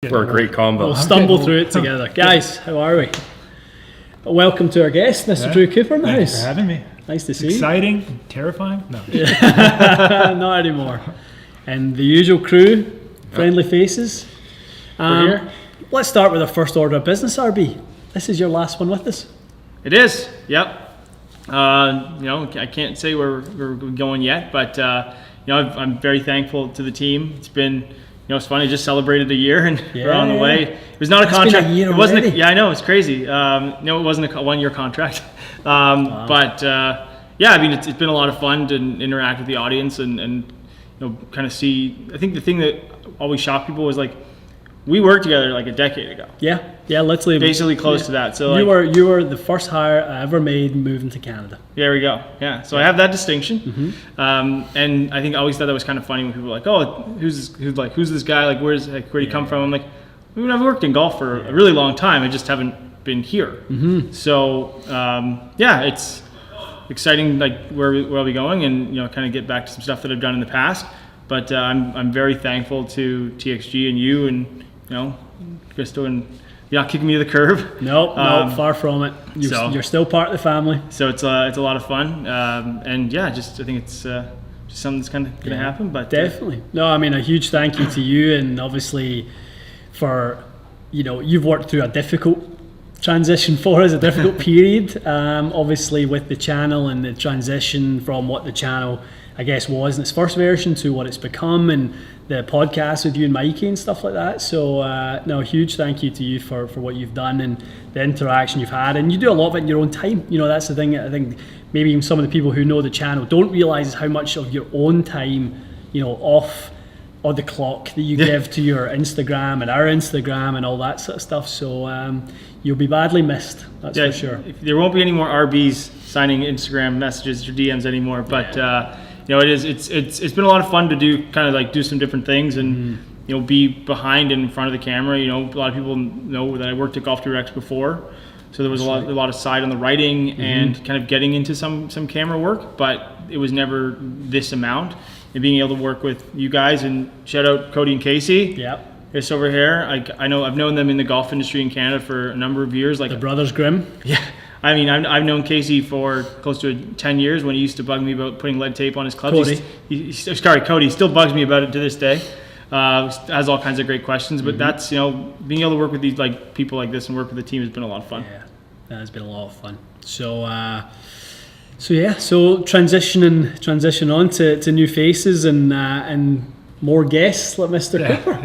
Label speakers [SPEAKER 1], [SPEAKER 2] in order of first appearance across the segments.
[SPEAKER 1] We're a great combo.
[SPEAKER 2] We'll stumble through it together. Guys, how are we? Welcome to our guest, Mr. Drew Cooper in the house.
[SPEAKER 3] Thanks for having me.
[SPEAKER 2] Nice to see you.
[SPEAKER 3] Exciting, terrifying? No.
[SPEAKER 2] Not anymore. And the usual crew, friendly faces.
[SPEAKER 1] We're here.
[SPEAKER 2] Let's start with our first order of business, RB. This is your last one with us.
[SPEAKER 4] It is, yep. I can't say where we're going yet, but I'm very thankful to the team. It's been, it's funny. Just celebrated a year and we're on the way. It was not a contract.
[SPEAKER 2] Been a year
[SPEAKER 4] it wasn't.
[SPEAKER 2] already.
[SPEAKER 4] I know, it's crazy. It wasn't a one-year contract.
[SPEAKER 2] Wow.
[SPEAKER 4] But it's been a lot of fun to interact with the audience and kind of see. I think the thing that always shocked people was like, we worked together like a decade ago.
[SPEAKER 2] Yeah, literally.
[SPEAKER 4] Basically close to that. So
[SPEAKER 2] you were the first hire I ever made moving to Canada.
[SPEAKER 4] There we go. Yeah. So I have that distinction. And I think I always thought that was kind of funny when people were like, oh, who's this guy? Like, where'd he come from? I'm like, I've worked in golf for a really long time. I just haven't been here. So, it's exciting, like where I'll be going and, kind of get back to some stuff that I've done in the past. But I'm very thankful to TXG and you and, Christo, and you're not kicking me to the curb.
[SPEAKER 2] No, far from it. You're still part of the family.
[SPEAKER 4] So it's a lot of fun, and I think it's just something that's kind of going to happen. But
[SPEAKER 2] definitely, a huge thank you to you, and obviously for you've worked through a difficult transition for us, a difficult period. Obviously with the channel and the transition from what the channel I guess was in its first version to what it's become, and the podcast with you and Mikey and stuff like that. So a huge thank you to you for what you've done and the interaction you've had. And you do a lot of it in your own time. That's the thing I think maybe even some of the people who know the channel don't realise how much of your own time, off or the clock that you give to your Instagram and our Instagram and all that sort of stuff. So you'll be badly missed, that's for sure.
[SPEAKER 4] There won't be any more RBs signing Instagram messages or DMs anymore, but it's been a lot of fun to do some different things and be behind and in front of the camera. A lot of people know that I worked at Golf Directs before, so there was a lot of side on the writing and kind of getting into some camera work, but it was never this amount. And being able to work with you guys, and shout out Cody and Casey.
[SPEAKER 2] Yep.
[SPEAKER 4] It's over here. I've known them in the golf industry in Canada for a number of years. Like
[SPEAKER 2] the Brothers Grimm.
[SPEAKER 4] Yeah. I've known Casey for close to 10 years when he used to bug me about putting lead tape on his clubs.
[SPEAKER 2] Cody.
[SPEAKER 4] Cody still bugs me about it to this day. Has all kinds of great questions, but that's, being able to work with these people like this and work with the team has been a lot of fun.
[SPEAKER 2] Yeah, that has been a lot of fun. So transition on to new faces and more guests like Mr. Cooper.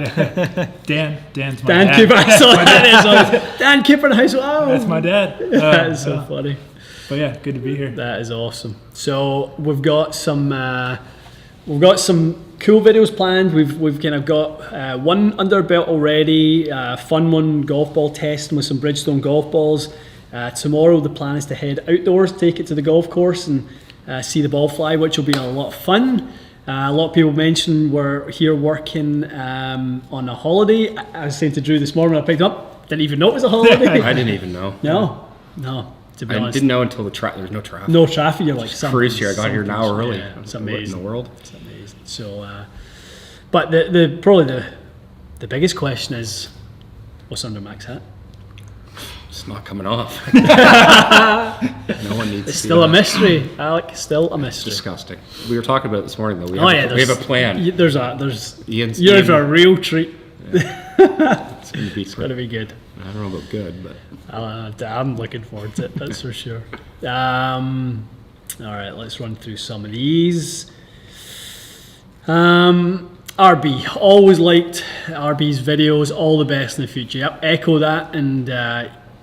[SPEAKER 3] Dan's my dad.
[SPEAKER 2] Cooper. I saw that. Dan Cooper in the house. Wow.
[SPEAKER 3] That's my dad.
[SPEAKER 2] That is so funny.
[SPEAKER 3] But yeah, good to be here.
[SPEAKER 2] That is awesome. So we've got some cool videos planned. We've kind of got one under our belt already. Fun one, golf ball testing with some Bridgestone golf balls. Tomorrow the plan is to head outdoors, take it to the golf course and see the ball fly, which will be a lot of fun. A lot of people mentioned we're here working on a holiday. I was saying to Drew this morning when I picked him up, didn't even know it was a holiday.
[SPEAKER 1] I didn't even know.
[SPEAKER 2] No. To be honest,
[SPEAKER 1] I didn't know until there was no traffic.
[SPEAKER 2] No traffic. You're like,
[SPEAKER 1] cruise here. I got here an hour early.
[SPEAKER 2] Yeah, it's amazing.
[SPEAKER 1] What in the world?
[SPEAKER 2] It's amazing. So, but the probably the biggest question is, what's under Mac's hat?
[SPEAKER 1] It's not coming off. No one needs.
[SPEAKER 2] It's still a mystery, Alec. Still a mystery.
[SPEAKER 1] Disgusting. We were talking about it this morning though. We have a plan.
[SPEAKER 2] You're in for a real treat.
[SPEAKER 1] Yeah. It's
[SPEAKER 2] gonna be good.
[SPEAKER 1] I don't know about good, but
[SPEAKER 2] I'm looking forward to it. That's for sure. All right, let's run through some of these. RB, always liked RB's videos. All the best in the future. Yep, echo that, and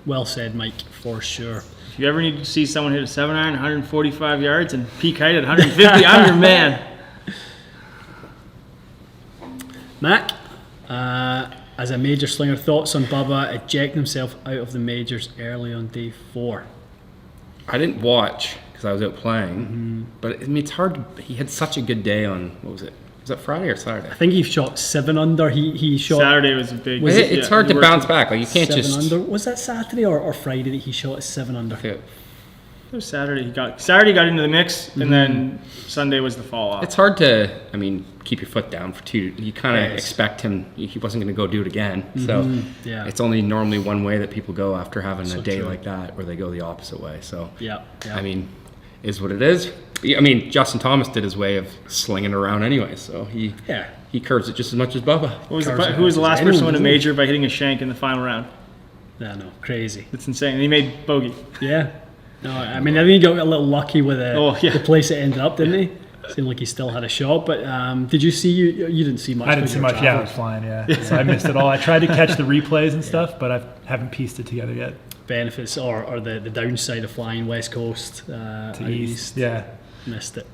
[SPEAKER 2] well said, Mike, for sure.
[SPEAKER 4] If you ever need to see someone hit a 7-iron 145 yards and peak height at 150, I'm your man.
[SPEAKER 2] Mac, as a major slinger, thoughts on Bubba ejecting himself out of the majors early on day 4?
[SPEAKER 1] I didn't watch because I was out playing, but it's hard. He had such a good day on, what was it? Was that Friday or Saturday?
[SPEAKER 2] I think he shot 7 under. He shot.
[SPEAKER 4] Saturday was a big.
[SPEAKER 1] It's hard to bounce back. Like you can't
[SPEAKER 2] 7
[SPEAKER 1] just.
[SPEAKER 2] Under. Was that Saturday or Friday that he shot 7 under?
[SPEAKER 4] It was Saturday. Saturday got into the mix, and then Sunday was the fall off.
[SPEAKER 1] It's hard to, keep your foot down for 2. You kind of
[SPEAKER 2] Yes.
[SPEAKER 1] expect him. He wasn't going to go do it again. So
[SPEAKER 2] Yeah.
[SPEAKER 1] it's only normally one way that people go after having
[SPEAKER 2] So
[SPEAKER 1] a day
[SPEAKER 2] true.
[SPEAKER 1] like that, where they go the opposite way. So
[SPEAKER 2] Yeah.
[SPEAKER 1] is what it is. Justin Thomas did his way of slinging it around anyway. So he curves it just as much as Bubba.
[SPEAKER 4] Who was the
[SPEAKER 2] Anyone,
[SPEAKER 4] last person to win a
[SPEAKER 2] isn't
[SPEAKER 4] major by hitting a shank in the final round?
[SPEAKER 2] I know, crazy.
[SPEAKER 4] It's insane. And he made bogey.
[SPEAKER 2] Yeah. No, I think he got a little lucky with the place it ended up, didn't he? Seemed like he still had a shot. But did you see? You didn't see much.
[SPEAKER 3] I didn't see much. Yeah, I was flying. Yeah, so I missed it all. I tried to catch the replays and stuff, but I haven't pieced it together yet.
[SPEAKER 2] Benefits or the downside of flying West Coast
[SPEAKER 3] To east. Yeah.
[SPEAKER 2] Missed it.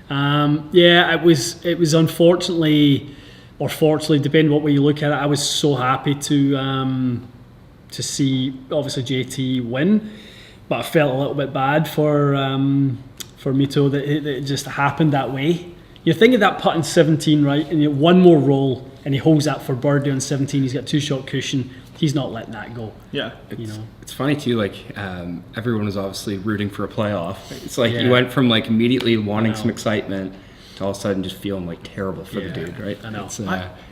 [SPEAKER 2] It was unfortunately or fortunately, depending what way you look at it. I was so happy to see obviously JT win, but I felt a little bit bad for Mito that it just happened that way. You're thinking that putt in 17, right, and you have one more roll, and he holds that for birdie on 17. He's got 2-shot cushion. He's not letting that go.
[SPEAKER 4] Yeah,
[SPEAKER 1] It's funny too. Everyone was obviously rooting for a playoff. It's like you went from immediately wanting some excitement to all of a sudden just feeling terrible for the dude, right?
[SPEAKER 2] I know.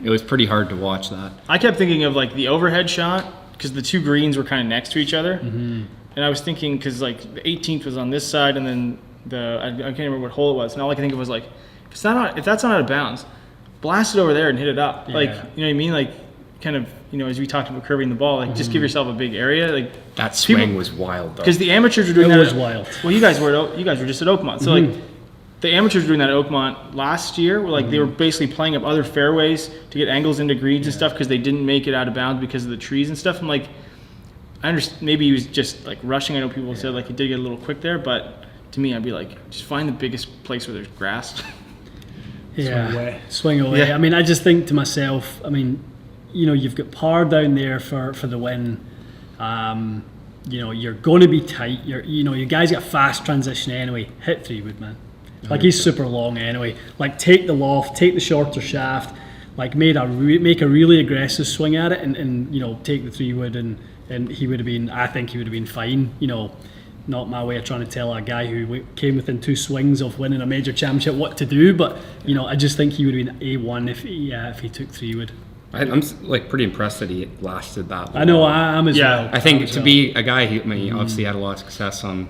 [SPEAKER 1] It was pretty hard to watch that.
[SPEAKER 4] I kept thinking of the overhead shot because the two greens were kind of next to each other, and I was thinking because the 18th was on this side, and then I can't remember what hole it was, and all I could think of was if that's not out of bounds, blast it over there and hit it up. You know what I mean? Kind of, as we talked about curving the ball, just give yourself a big area.
[SPEAKER 1] That swing was wild, though.
[SPEAKER 4] Because the amateurs were doing that.
[SPEAKER 2] It was wild.
[SPEAKER 4] Well, you guys were just at Oakmont, so the amateurs were doing that at Oakmont last year. Where they were basically playing up other fairways to get angles into greens and stuff because they didn't make it out of bounds because of the trees and stuff. I'm I understand maybe he was just rushing. I know people said he did get a little quick there, but to me, I'd be just find the biggest place where there's grass.
[SPEAKER 2] Swing away.
[SPEAKER 4] Yeah.
[SPEAKER 2] I just think to myself, you've got par down there for the win. You're going to be tight. You guys got fast transition anyway. Hit 3-wood, man. He's super long anyway. Take the loft, take the shorter shaft. Make a really aggressive swing at it, and take the 3-wood, and he would have been. I think he would have been fine. Not my way of trying to tell a guy who came within 2 swings of winning a major championship what to do, but I just think he would have been A1 if he took 3-wood.
[SPEAKER 1] I'm pretty impressed that he lasted that long.
[SPEAKER 2] I know, I'm as well.
[SPEAKER 1] I think to be a guy who he obviously had a lot of success on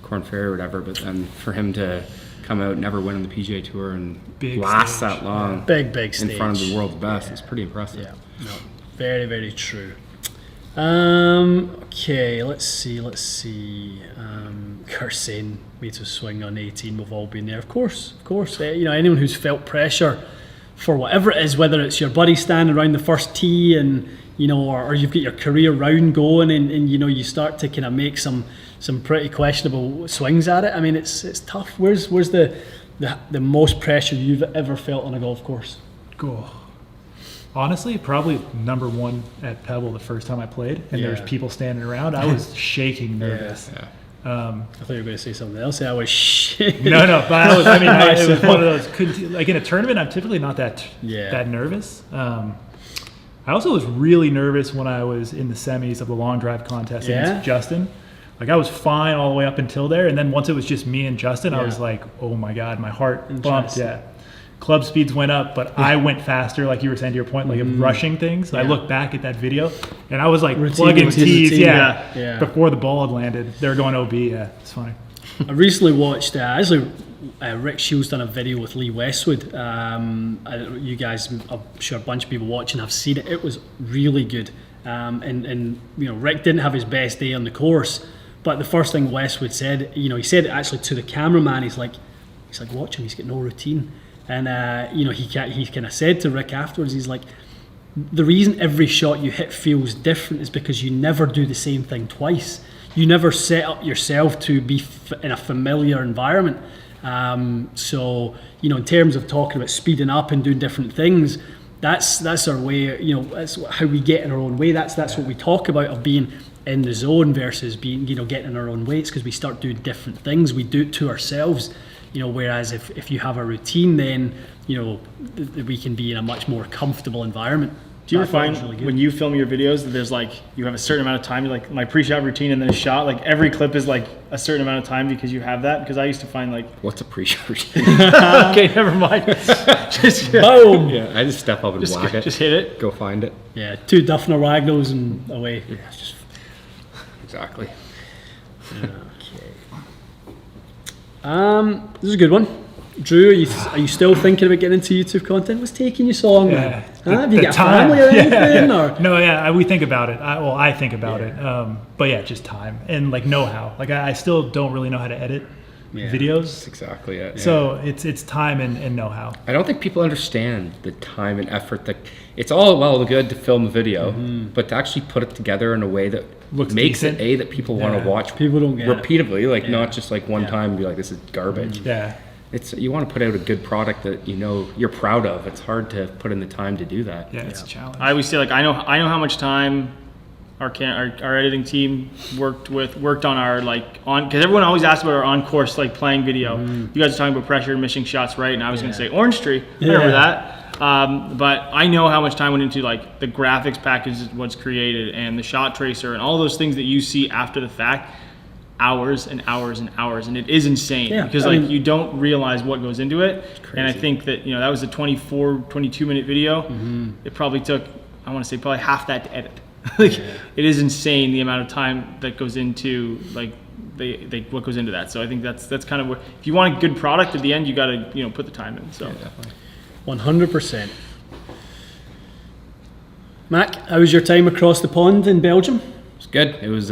[SPEAKER 1] Corn Ferry or whatever, but then for him to come out and never win on the PGA Tour and last that long,
[SPEAKER 2] big stage
[SPEAKER 1] in front of the world's best, it's pretty impressive.
[SPEAKER 2] Yeah, no, very, very true. Okay, let's see. Kurt saying Mito swing on 18. We've all been there, of course. Anyone who's felt pressure for whatever it is, whether it's your buddy standing around the first tee and or you've got your career round going and you start to kind of make some pretty questionable swings at it. It's tough. Where's the most pressure you've ever felt on a golf course?
[SPEAKER 3] Cool. Honestly, probably number 1 at Pebble the first time I played, and there was people standing around. I was shaking nervous.
[SPEAKER 2] Yeah. I thought you were going to say something else. I was shaking.
[SPEAKER 3] No, but it was one of those. In a tournament, I'm typically not that nervous. I also was really nervous when I was in the semis of the long drive contest against Justin. I was fine all the way up until there, and then once it was just me and Justin, I was oh my God, my heart bumped. Yeah. Club speeds went up, but I went faster, like you were saying to your point, of rushing things. I look back at that video, and I was plugging tees, before the ball had landed. They were going OB, it's funny.
[SPEAKER 2] I recently watched, Rick Shields done a video with Lee Westwood. You guys, I'm sure a bunch of people watching have seen it. It was really good. And Rick didn't have his best day on the course, but the first thing Westwood said, he said it actually to the cameraman, he's like, watch him, he's got no routine. And he kind of said to Rick afterwards, he's like, the reason every shot you hit feels different is because you never do the same thing twice. You never set up yourself to be in a familiar environment. So in terms of talking about speeding up and doing different things, that's our way. That's how we get in our own way. That's what we talk about, of being in the zone versus being getting in our own way. It's because we start doing different things. We do it to ourselves. Whereas if you have a routine, then we can be in a much more comfortable environment.
[SPEAKER 4] Do you ever
[SPEAKER 2] I thought it
[SPEAKER 4] find
[SPEAKER 2] was really good.
[SPEAKER 4] when you film your videos that there's like, you have a certain amount of time, you're like my pre-shot routine and then a shot, like every clip is like a certain amount of time because you have that? Because I used to find like,
[SPEAKER 1] What's a pre-shot?
[SPEAKER 4] okay, never mind. just,
[SPEAKER 2] Boom.
[SPEAKER 1] Yeah, I just step up and whack it.
[SPEAKER 4] just hit it.
[SPEAKER 1] Go find it.
[SPEAKER 2] Yeah, 2 Duffner Wagnalls and away.
[SPEAKER 1] Yeah, it's just exactly.
[SPEAKER 2] This is a good one. Drew, are you still thinking about getting into YouTube content? What's taking you so long, man? Have you got a family or anything? Or?
[SPEAKER 3] No, yeah, we think about it. I think about it. But yeah, just time and like know-how. Like I still don't really know how to edit videos.
[SPEAKER 1] That's exactly it.
[SPEAKER 3] So it's time and know-how.
[SPEAKER 1] I don't think people understand the time and effort that it's all well and good to film a video, but to actually put it together in a way that
[SPEAKER 3] Looks
[SPEAKER 1] makes
[SPEAKER 3] decent.
[SPEAKER 1] it that people want to watch.
[SPEAKER 2] People don't get it.
[SPEAKER 1] repeatedly, like not just like one time and be like, this is garbage.
[SPEAKER 3] Yeah.
[SPEAKER 1] It's you want to put out a good product that you know you're proud of. It's hard to put in the time to do that.
[SPEAKER 3] Yeah, it's a challenge.
[SPEAKER 4] I always say like, I know how much time our editing team worked on our because everyone always asks about our on course like playing video. You guys are talking about pressure and missing shots, right? And I was going to say Orange Tree. I remember that. But I know how much time went into like the graphics package was created and the shot tracer and all those things that you see after the fact. Hours and hours and hours, and it is insane because you don't realize what goes into it. And I think that that was a 22 minute video. It probably took, I want to say, probably half that to edit. It is insane the amount of time that goes into what goes into that. So I think that's kind of what, if you want a good product at the end, you got to put the time in. So
[SPEAKER 2] 100%. Mac, how was your time across the pond in Belgium?
[SPEAKER 1] It's good. It was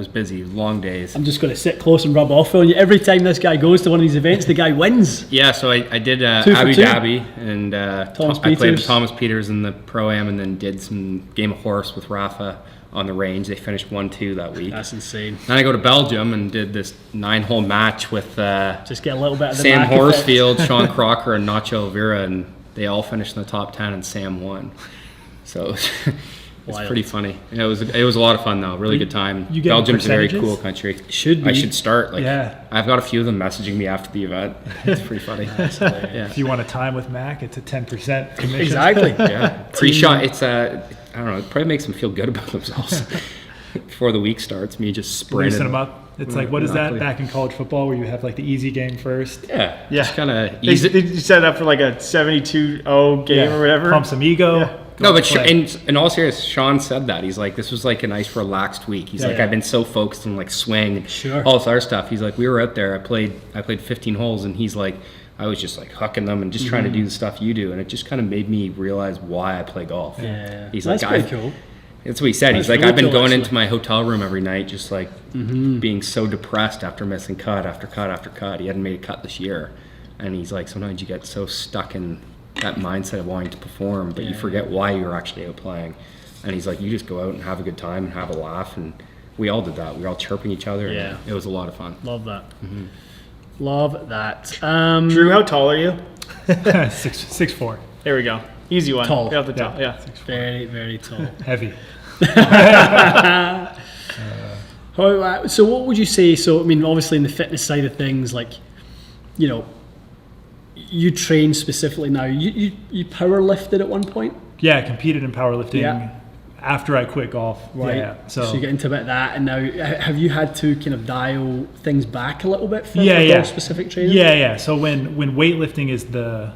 [SPEAKER 1] busy, long days.
[SPEAKER 2] I'm just going to sit close and rub off on you. Every time this guy goes to one of these events, the guy wins.
[SPEAKER 1] Yeah, so I did
[SPEAKER 2] 2 for
[SPEAKER 1] Abu
[SPEAKER 2] 2.
[SPEAKER 1] Dhabi and
[SPEAKER 2] Thomas
[SPEAKER 1] I played
[SPEAKER 2] Peters.
[SPEAKER 1] with Thomas Peters in the Pro-Am and then did some game of horse with Rafa on the range. They finished 1-2 that week.
[SPEAKER 2] That's insane.
[SPEAKER 1] Then I go to Belgium and did this 9-hole match with
[SPEAKER 2] Just get a little bit of the
[SPEAKER 1] Sam
[SPEAKER 2] Mac effect.
[SPEAKER 1] Horsfield, Sean Crocker, and Nacho Elvira, and they all finished in the top 10 and Sam won. So it's
[SPEAKER 2] Wild.
[SPEAKER 1] pretty funny. Yeah, it was a lot of fun though. Really good time.
[SPEAKER 3] You get
[SPEAKER 1] Belgium's a very
[SPEAKER 3] percentages?
[SPEAKER 1] cool country.
[SPEAKER 2] Should be.
[SPEAKER 1] I should start.
[SPEAKER 3] Yeah.
[SPEAKER 1] I've got a few of them messaging me after the event. It's pretty funny. Yeah.
[SPEAKER 3] If you want to time with Mac, it's a 10% commission.
[SPEAKER 2] Exactly.
[SPEAKER 1] Yeah. Pre-shot. It's I don't know. It probably makes them feel good about themselves before the week starts. Me just sprinting
[SPEAKER 3] Loosen them up. It's like, what is that
[SPEAKER 1] Exactly.
[SPEAKER 3] back in college football where you have like the easy game first?
[SPEAKER 1] Yeah.
[SPEAKER 4] Yeah.
[SPEAKER 1] Just kind of
[SPEAKER 4] They
[SPEAKER 1] easy.
[SPEAKER 4] set it up for like a 72-0 game or whatever.
[SPEAKER 3] Pump some ego.
[SPEAKER 4] Yeah.
[SPEAKER 1] No, but
[SPEAKER 3] play.
[SPEAKER 1] in all seriousness, Sean said that. He's like, this was like a nice relaxed week. He's like,
[SPEAKER 3] yeah.
[SPEAKER 1] I've been so focused on like swing and
[SPEAKER 2] Sure.
[SPEAKER 1] all this other stuff. He's like, we were out there. I played 15 holes, and he's like, I was just like hucking them and just trying to do the stuff you do, and it just kind of made me realize why I play golf.
[SPEAKER 2] Yeah.
[SPEAKER 1] He's
[SPEAKER 2] That's
[SPEAKER 1] like,
[SPEAKER 2] pretty cool.
[SPEAKER 1] That's what he said. He's
[SPEAKER 2] That's
[SPEAKER 1] like,
[SPEAKER 2] really
[SPEAKER 1] I've been
[SPEAKER 2] cool,
[SPEAKER 1] going into
[SPEAKER 2] actually.
[SPEAKER 1] my hotel room every night, just like being so depressed after missing cut after cut after cut. He hadn't made a cut this year, and he's like, sometimes you get so stuck in that mindset of wanting to perform, but you forget why you're actually out playing. And he's like, you just go out and have a good time and have a laugh, and we all did that. We were all chirping each other.
[SPEAKER 2] Yeah.
[SPEAKER 1] And it was a lot of fun.
[SPEAKER 2] Love that. Love that.
[SPEAKER 4] Drew, how tall are you?
[SPEAKER 3] 6'4".
[SPEAKER 4] There we go. Easy one.
[SPEAKER 2] Tall.
[SPEAKER 4] Right off the top. Yeah.
[SPEAKER 2] Very, very tall.
[SPEAKER 3] Heavy.
[SPEAKER 2] So what would you say? So I mean, obviously in the fitness side of things, like, you know, you train specifically now. You power lifted at one point.
[SPEAKER 3] Yeah, I competed in powerlifting
[SPEAKER 2] Yeah.
[SPEAKER 3] after I quit golf.
[SPEAKER 2] Right.
[SPEAKER 3] Yeah.
[SPEAKER 2] So you get into a bit of that, and now have you had to kind of dial things back a little bit for
[SPEAKER 3] Yeah.
[SPEAKER 2] golf specific training?
[SPEAKER 3] Yeah. So when weightlifting is the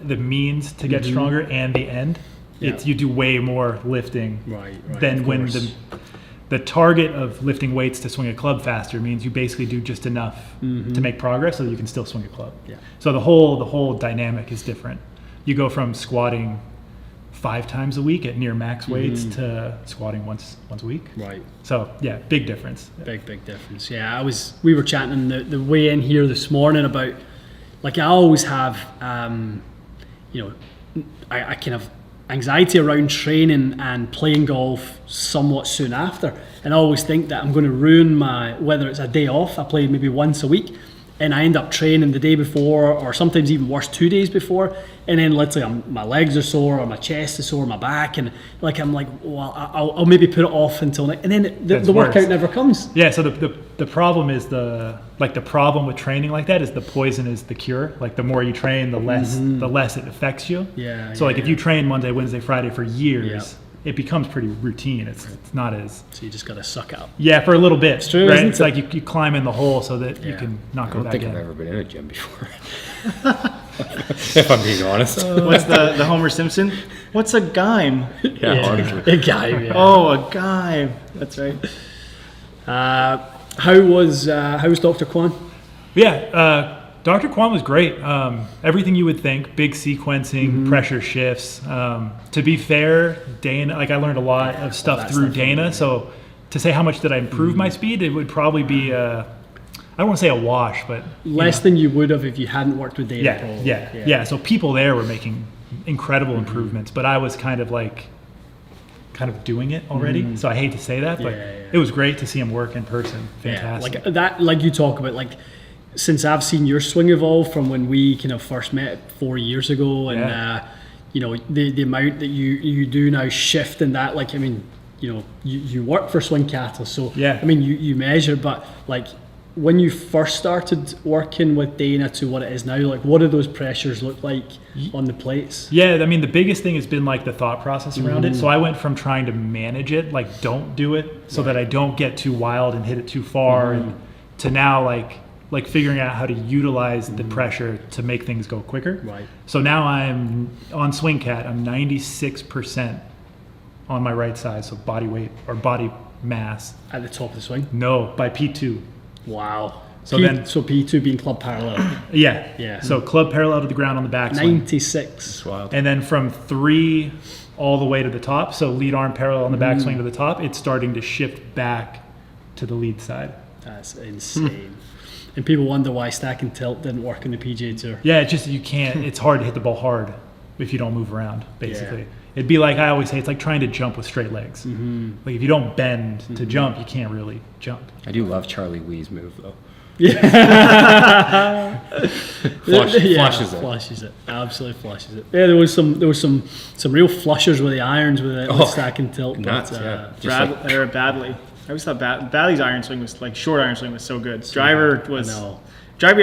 [SPEAKER 3] means to get stronger and the end, it's you do way more lifting
[SPEAKER 2] Right.
[SPEAKER 3] than
[SPEAKER 2] of
[SPEAKER 3] when
[SPEAKER 2] course.
[SPEAKER 3] the target of lifting weights to swing a club faster means you basically do just enough to make progress so that you can still swing a club.
[SPEAKER 2] Yeah.
[SPEAKER 3] So the whole dynamic is different. You go from squatting 5 times a week at near max weights to squatting once a week.
[SPEAKER 2] Right.
[SPEAKER 3] So yeah, big difference.
[SPEAKER 2] Big difference. Yeah, we were chatting in the way in here this morning about, like, I always have, you know, I kind of anxiety around training and playing golf somewhat soon after, and I always think that I'm going to ruin whether it's a day off, I play maybe once a week, and I end up training the day before, or sometimes even worse, 2 days before, and then let's say my legs are sore, or my chest is sore, or my back, and like I'm like, well, I'll maybe put it off until next, and then the workout
[SPEAKER 3] worse.
[SPEAKER 2] never comes.
[SPEAKER 3] Yeah, so the problem is the problem with training like that is the poison is the cure. Like the more you train, the less it affects you.
[SPEAKER 2] Yeah.
[SPEAKER 3] So like if you train Monday, Wednesday, Friday for years, it becomes pretty routine. It's not as...
[SPEAKER 2] So you just got to suck it up.
[SPEAKER 3] Yeah, for a little bit. It's
[SPEAKER 2] true,
[SPEAKER 3] right?
[SPEAKER 2] isn't
[SPEAKER 3] It's
[SPEAKER 2] it?
[SPEAKER 3] like you climb in the hole so that you can not
[SPEAKER 1] I
[SPEAKER 3] go
[SPEAKER 1] don't
[SPEAKER 3] back
[SPEAKER 1] think
[SPEAKER 3] in.
[SPEAKER 1] I've ever been in a gym before. If I'm being honest.
[SPEAKER 4] What's the Homer Simpson? What's a gyme?
[SPEAKER 1] Yeah, honestly.
[SPEAKER 2] A guy. Yeah.
[SPEAKER 4] Oh, a gyme. That's right.
[SPEAKER 2] How was Dr. Kwan?
[SPEAKER 3] Yeah, Dr. Kwan was great. Everything you would think, big sequencing, pressure shifts. To be fair, Dana, like I learned a lot of stuff through Dana. So to say how much did I improve my speed, it would probably be, I don't want to say a wash, but
[SPEAKER 2] Less than you would have if you hadn't worked with Dana.
[SPEAKER 3] Yeah. So people there were making incredible improvements, but I was kind of doing it already. So I hate to say that, but it was great to see him work in person. Fantastic.
[SPEAKER 2] Yeah, like that, like you talk about, like since I've seen your swing evolve from when we kind of first met 4 years ago, and you know the amount that you do now shift in that. Like I mean, you know, you work for Swing Catalyst, so I mean you measure, but like when you first started working with Dana to what it is now, like what do those pressures look like on the plates?
[SPEAKER 3] Yeah, I mean the biggest thing has been like the thought process around it. So I went from trying to manage it, like don't do it, so that I don't get too wild and hit it too far, and to now like figuring out how to utilize the pressure to make things go quicker.
[SPEAKER 2] Right.
[SPEAKER 3] So now I'm on Swing Cat, I'm 96% on my right side, so body weight or body mass.
[SPEAKER 2] At the top of the swing?
[SPEAKER 3] No, by P2.
[SPEAKER 2] Wow.
[SPEAKER 3] So
[SPEAKER 2] so P2 being club parallel.
[SPEAKER 3] Yeah. So club parallel to the ground on the backswing.
[SPEAKER 2] 96.
[SPEAKER 1] It's wild.
[SPEAKER 3] And then from 3 all the way to the top, so lead arm parallel on the backswing to the top, it's starting to shift back to the lead side.
[SPEAKER 2] That's insane. And people wonder why stack and tilt didn't work in the PGA Tour.
[SPEAKER 3] Yeah, it's just you can't. It's hard to hit the ball hard if you don't move around. Basically, it'd be like I always say, it's like trying to jump with straight legs. Like if you don't bend to jump, you can't really jump.
[SPEAKER 1] I do love Charlie Wee's move though. Flushes it.
[SPEAKER 2] Flushes it. Absolutely flushes it. Yeah, there was some real flushers with the irons with it, with stack and tilt.
[SPEAKER 1] Nuts,
[SPEAKER 2] but,
[SPEAKER 4] Just Badley. I always thought Badley's iron swing was like short iron swing was so good. Driver I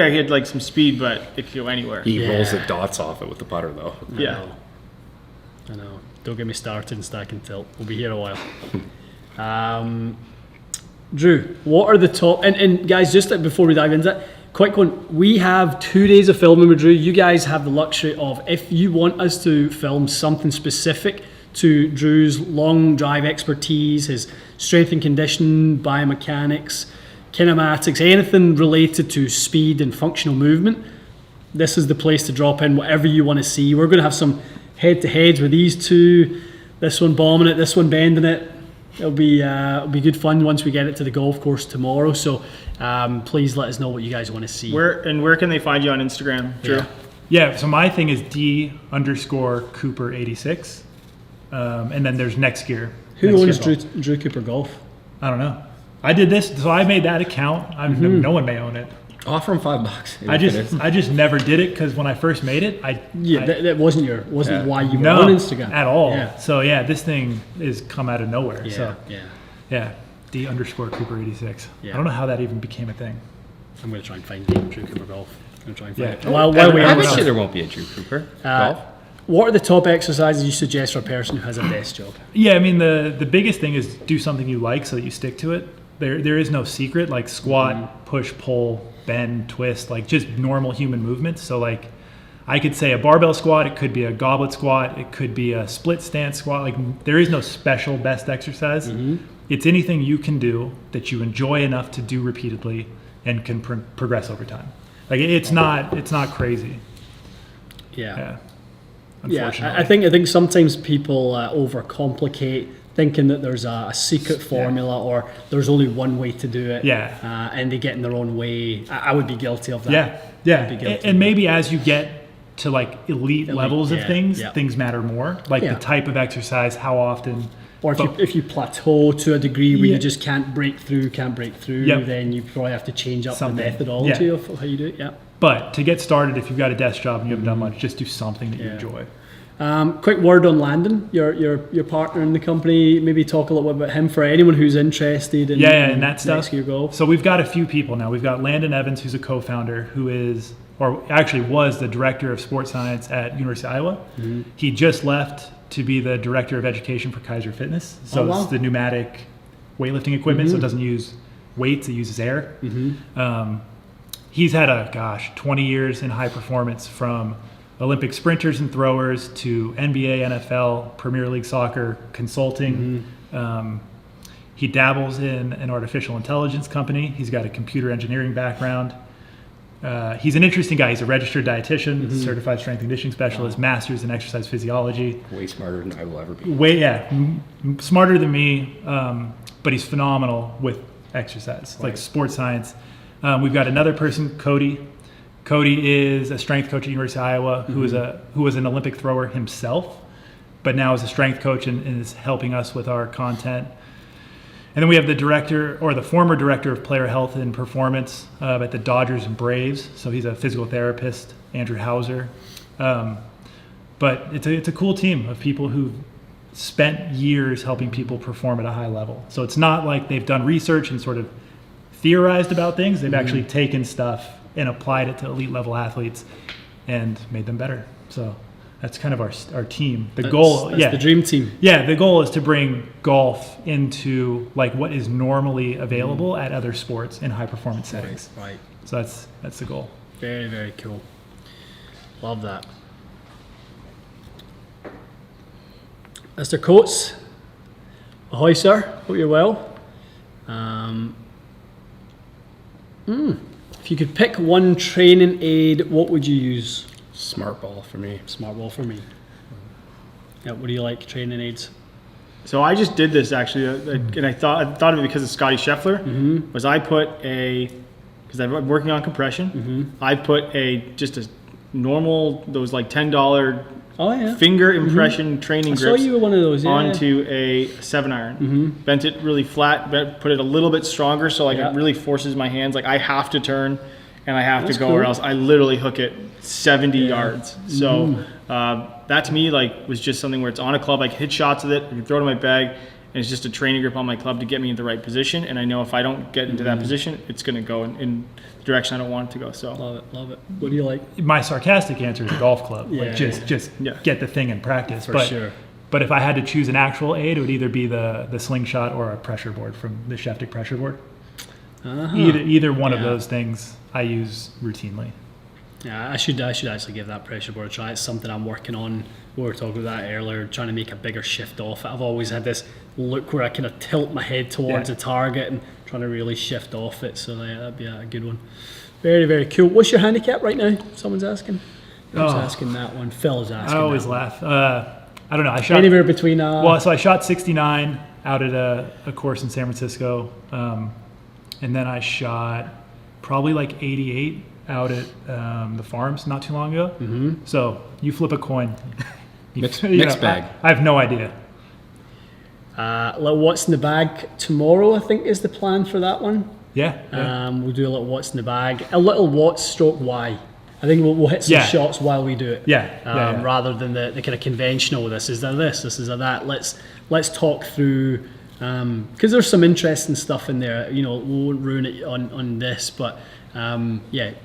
[SPEAKER 4] had like some speed, but it could go anywhere.
[SPEAKER 1] He rolls the dots off it with the putter though.
[SPEAKER 2] I know. Don't get me started in stack and tilt. We'll be here a while. Drew, what are the top and guys, just before we dive into that, quick one. We have 2 days of filming with Drew. You guys have the luxury of, if you want us to film something specific to Drew's long drive expertise, his strength and conditioning, biomechanics, kinematics, anything related to speed and functional movement, this is the place to drop in whatever you want to see. We're going to have some head-to-heads with these two, this one bombing it, this one bending it. It'll be good fun once we get it to the golf course tomorrow. So please let us know what you guys want to see.
[SPEAKER 4] Where can they find you on Instagram, Drew?
[SPEAKER 3] Yeah, so my thing is D_Cooper86. And then there's Next Gear.
[SPEAKER 2] Who owns Drew Cooper Golf?
[SPEAKER 3] I don't know. I did this, so I made that account. No one may own it.
[SPEAKER 1] Offer him $5.
[SPEAKER 3] I just never did it because when I first made it,
[SPEAKER 2] that wasn't why you were
[SPEAKER 3] no,
[SPEAKER 2] on Instagram
[SPEAKER 3] at all.
[SPEAKER 2] Yeah.
[SPEAKER 3] So this thing is come out of nowhere.
[SPEAKER 2] Yeah.
[SPEAKER 3] D_Cooper86.
[SPEAKER 2] Yeah.
[SPEAKER 3] I don't know how that even became a thing.
[SPEAKER 2] I'm going to try and find Drew Cooper Golf. I'm going to try and find it.
[SPEAKER 1] I bet you there won't be a Drew Cooper golf.
[SPEAKER 2] What are the top exercises you suggest for a person who has a desk job?
[SPEAKER 3] Yeah, I mean the biggest thing is do something you like so that you stick to it. There is no secret, like squat, push, pull, bend, twist, like just normal human movements. So like I could say a barbell squat, it could be a goblet squat, it could be a split stance squat. Like there is no special best exercise. It's anything you can do that you enjoy enough to do repeatedly and can progress over time. Like it's not crazy.
[SPEAKER 2] Yeah.
[SPEAKER 3] Unfortunately.
[SPEAKER 2] I think sometimes people overcomplicate, thinking that there's a secret formula or there's only one way to do it. And they get in their own way. I would be guilty of that.
[SPEAKER 3] And maybe as you get to like elite levels of things matter more. Like the type of exercise, how often.
[SPEAKER 2] Or if you plateau to a degree where you just can't break through, then you probably have to change up the methodology of how you do it.
[SPEAKER 3] But to get started, if you've got a desk job and you haven't done much, just do something that you enjoy.
[SPEAKER 2] Quick word on Landon, your partner in the company. Maybe talk a little bit about him for anyone who's interested in
[SPEAKER 3] in that stuff.
[SPEAKER 2] Next Gear Golf.
[SPEAKER 3] So we've got a few people now. We've got Landon Evans, who's a co-founder, who is, or actually was, the director of sports science at University of Iowa. He just left to be the director of education for Kaiser Fitness. So
[SPEAKER 2] wow.
[SPEAKER 3] it's the pneumatic weightlifting equipment, so it doesn't use weights, it uses air. He's had 20 years in high performance, from Olympic sprinters and throwers to NBA, NFL, Premier League soccer, consulting. He dabbles in an artificial intelligence company. He's got a computer engineering background. He's an interesting guy. He's a registered dietitian, certified strength and conditioning specialist, master's in exercise physiology.
[SPEAKER 1] Way smarter than I will ever be.
[SPEAKER 3] Smarter than me, but he's phenomenal with exercise, like sports science. We've got another person, Cody. Cody is a strength coach at University of Iowa, who was an Olympic thrower himself, but now is a strength coach and is helping us with our content. And then we have the former director of player health and performance at the Dodgers and Braves. So he's a physical therapist, Andrew Hauser. But it's a cool team of people who've spent years helping people perform at a high level. So it's not like they've done research and sort of theorized about things. They've actually taken stuff and applied it to elite level athletes and made them better. So that's kind of our team. That's the
[SPEAKER 2] dream team.
[SPEAKER 3] Yeah, the goal is to bring golf into like what is normally available at other sports in high performance settings.
[SPEAKER 2] Right.
[SPEAKER 3] So that's the goal.
[SPEAKER 2] Very, very cool. Love that. Mr. Coates, ahoy, sir. Hope you're well. If you could pick one training aid, what would you use?
[SPEAKER 1] Smart ball for me.
[SPEAKER 2] Smart ball for me. Yeah, what do you like, training aids?
[SPEAKER 4] So I just did this actually, and I thought of it because of Scotty Scheffler. Was I put because I'm working on compression. I put just a normal, those like $10 finger impression training grips.
[SPEAKER 2] I saw you with one of those.
[SPEAKER 4] Onto a 7-iron. Bent it really flat, put it a little bit stronger, so like it really forces my hands. Like I have to turn and I have to go, or else I literally hook it 70 yards. So that to me was just something where it's on a club. I can hit shots with it. I can throw it in my bag, and it's just a training grip on my club to get me in the right position. And I know if I don't get into that position, it's going to go in the direction I don't want it to go. So
[SPEAKER 2] love it. What do you like?
[SPEAKER 3] My sarcastic answer is a golf club. Just get the thing in practice.
[SPEAKER 2] For sure.
[SPEAKER 3] But if I had to choose an actual aid, it would either be the slingshot or a pressure board from the Sheftic pressure board. Either one of those things I use routinely.
[SPEAKER 2] Yeah, I should actually give that pressure board a try. It's something I'm working on. We were talking about that earlier, trying to make a bigger shift off it. I've always had this look where I kind of tilt my head towards a target and trying to really shift off it. So that'd be a good one. Very, very cool. What's your handicap right now? Someone's asking. Who's asking that one? Phil's asking.
[SPEAKER 3] I always laugh. I don't know. I shot
[SPEAKER 2] anywhere between.
[SPEAKER 3] So I shot 69 out at a course in San Francisco, and then I shot probably like 88 out at the farms not too long ago. So you flip a coin.
[SPEAKER 1] Mixed bag.
[SPEAKER 3] I have no idea.
[SPEAKER 2] Little what's in the bag tomorrow, I think, is the plan for that one.
[SPEAKER 3] Yeah.
[SPEAKER 2] We'll do a little what's in the bag. A little what stroke why. I think we'll hit some shots while we do it. Rather than the kind of conventional, this is a that. Let's talk through, because there's some interesting stuff in there. We won't ruin it on this, but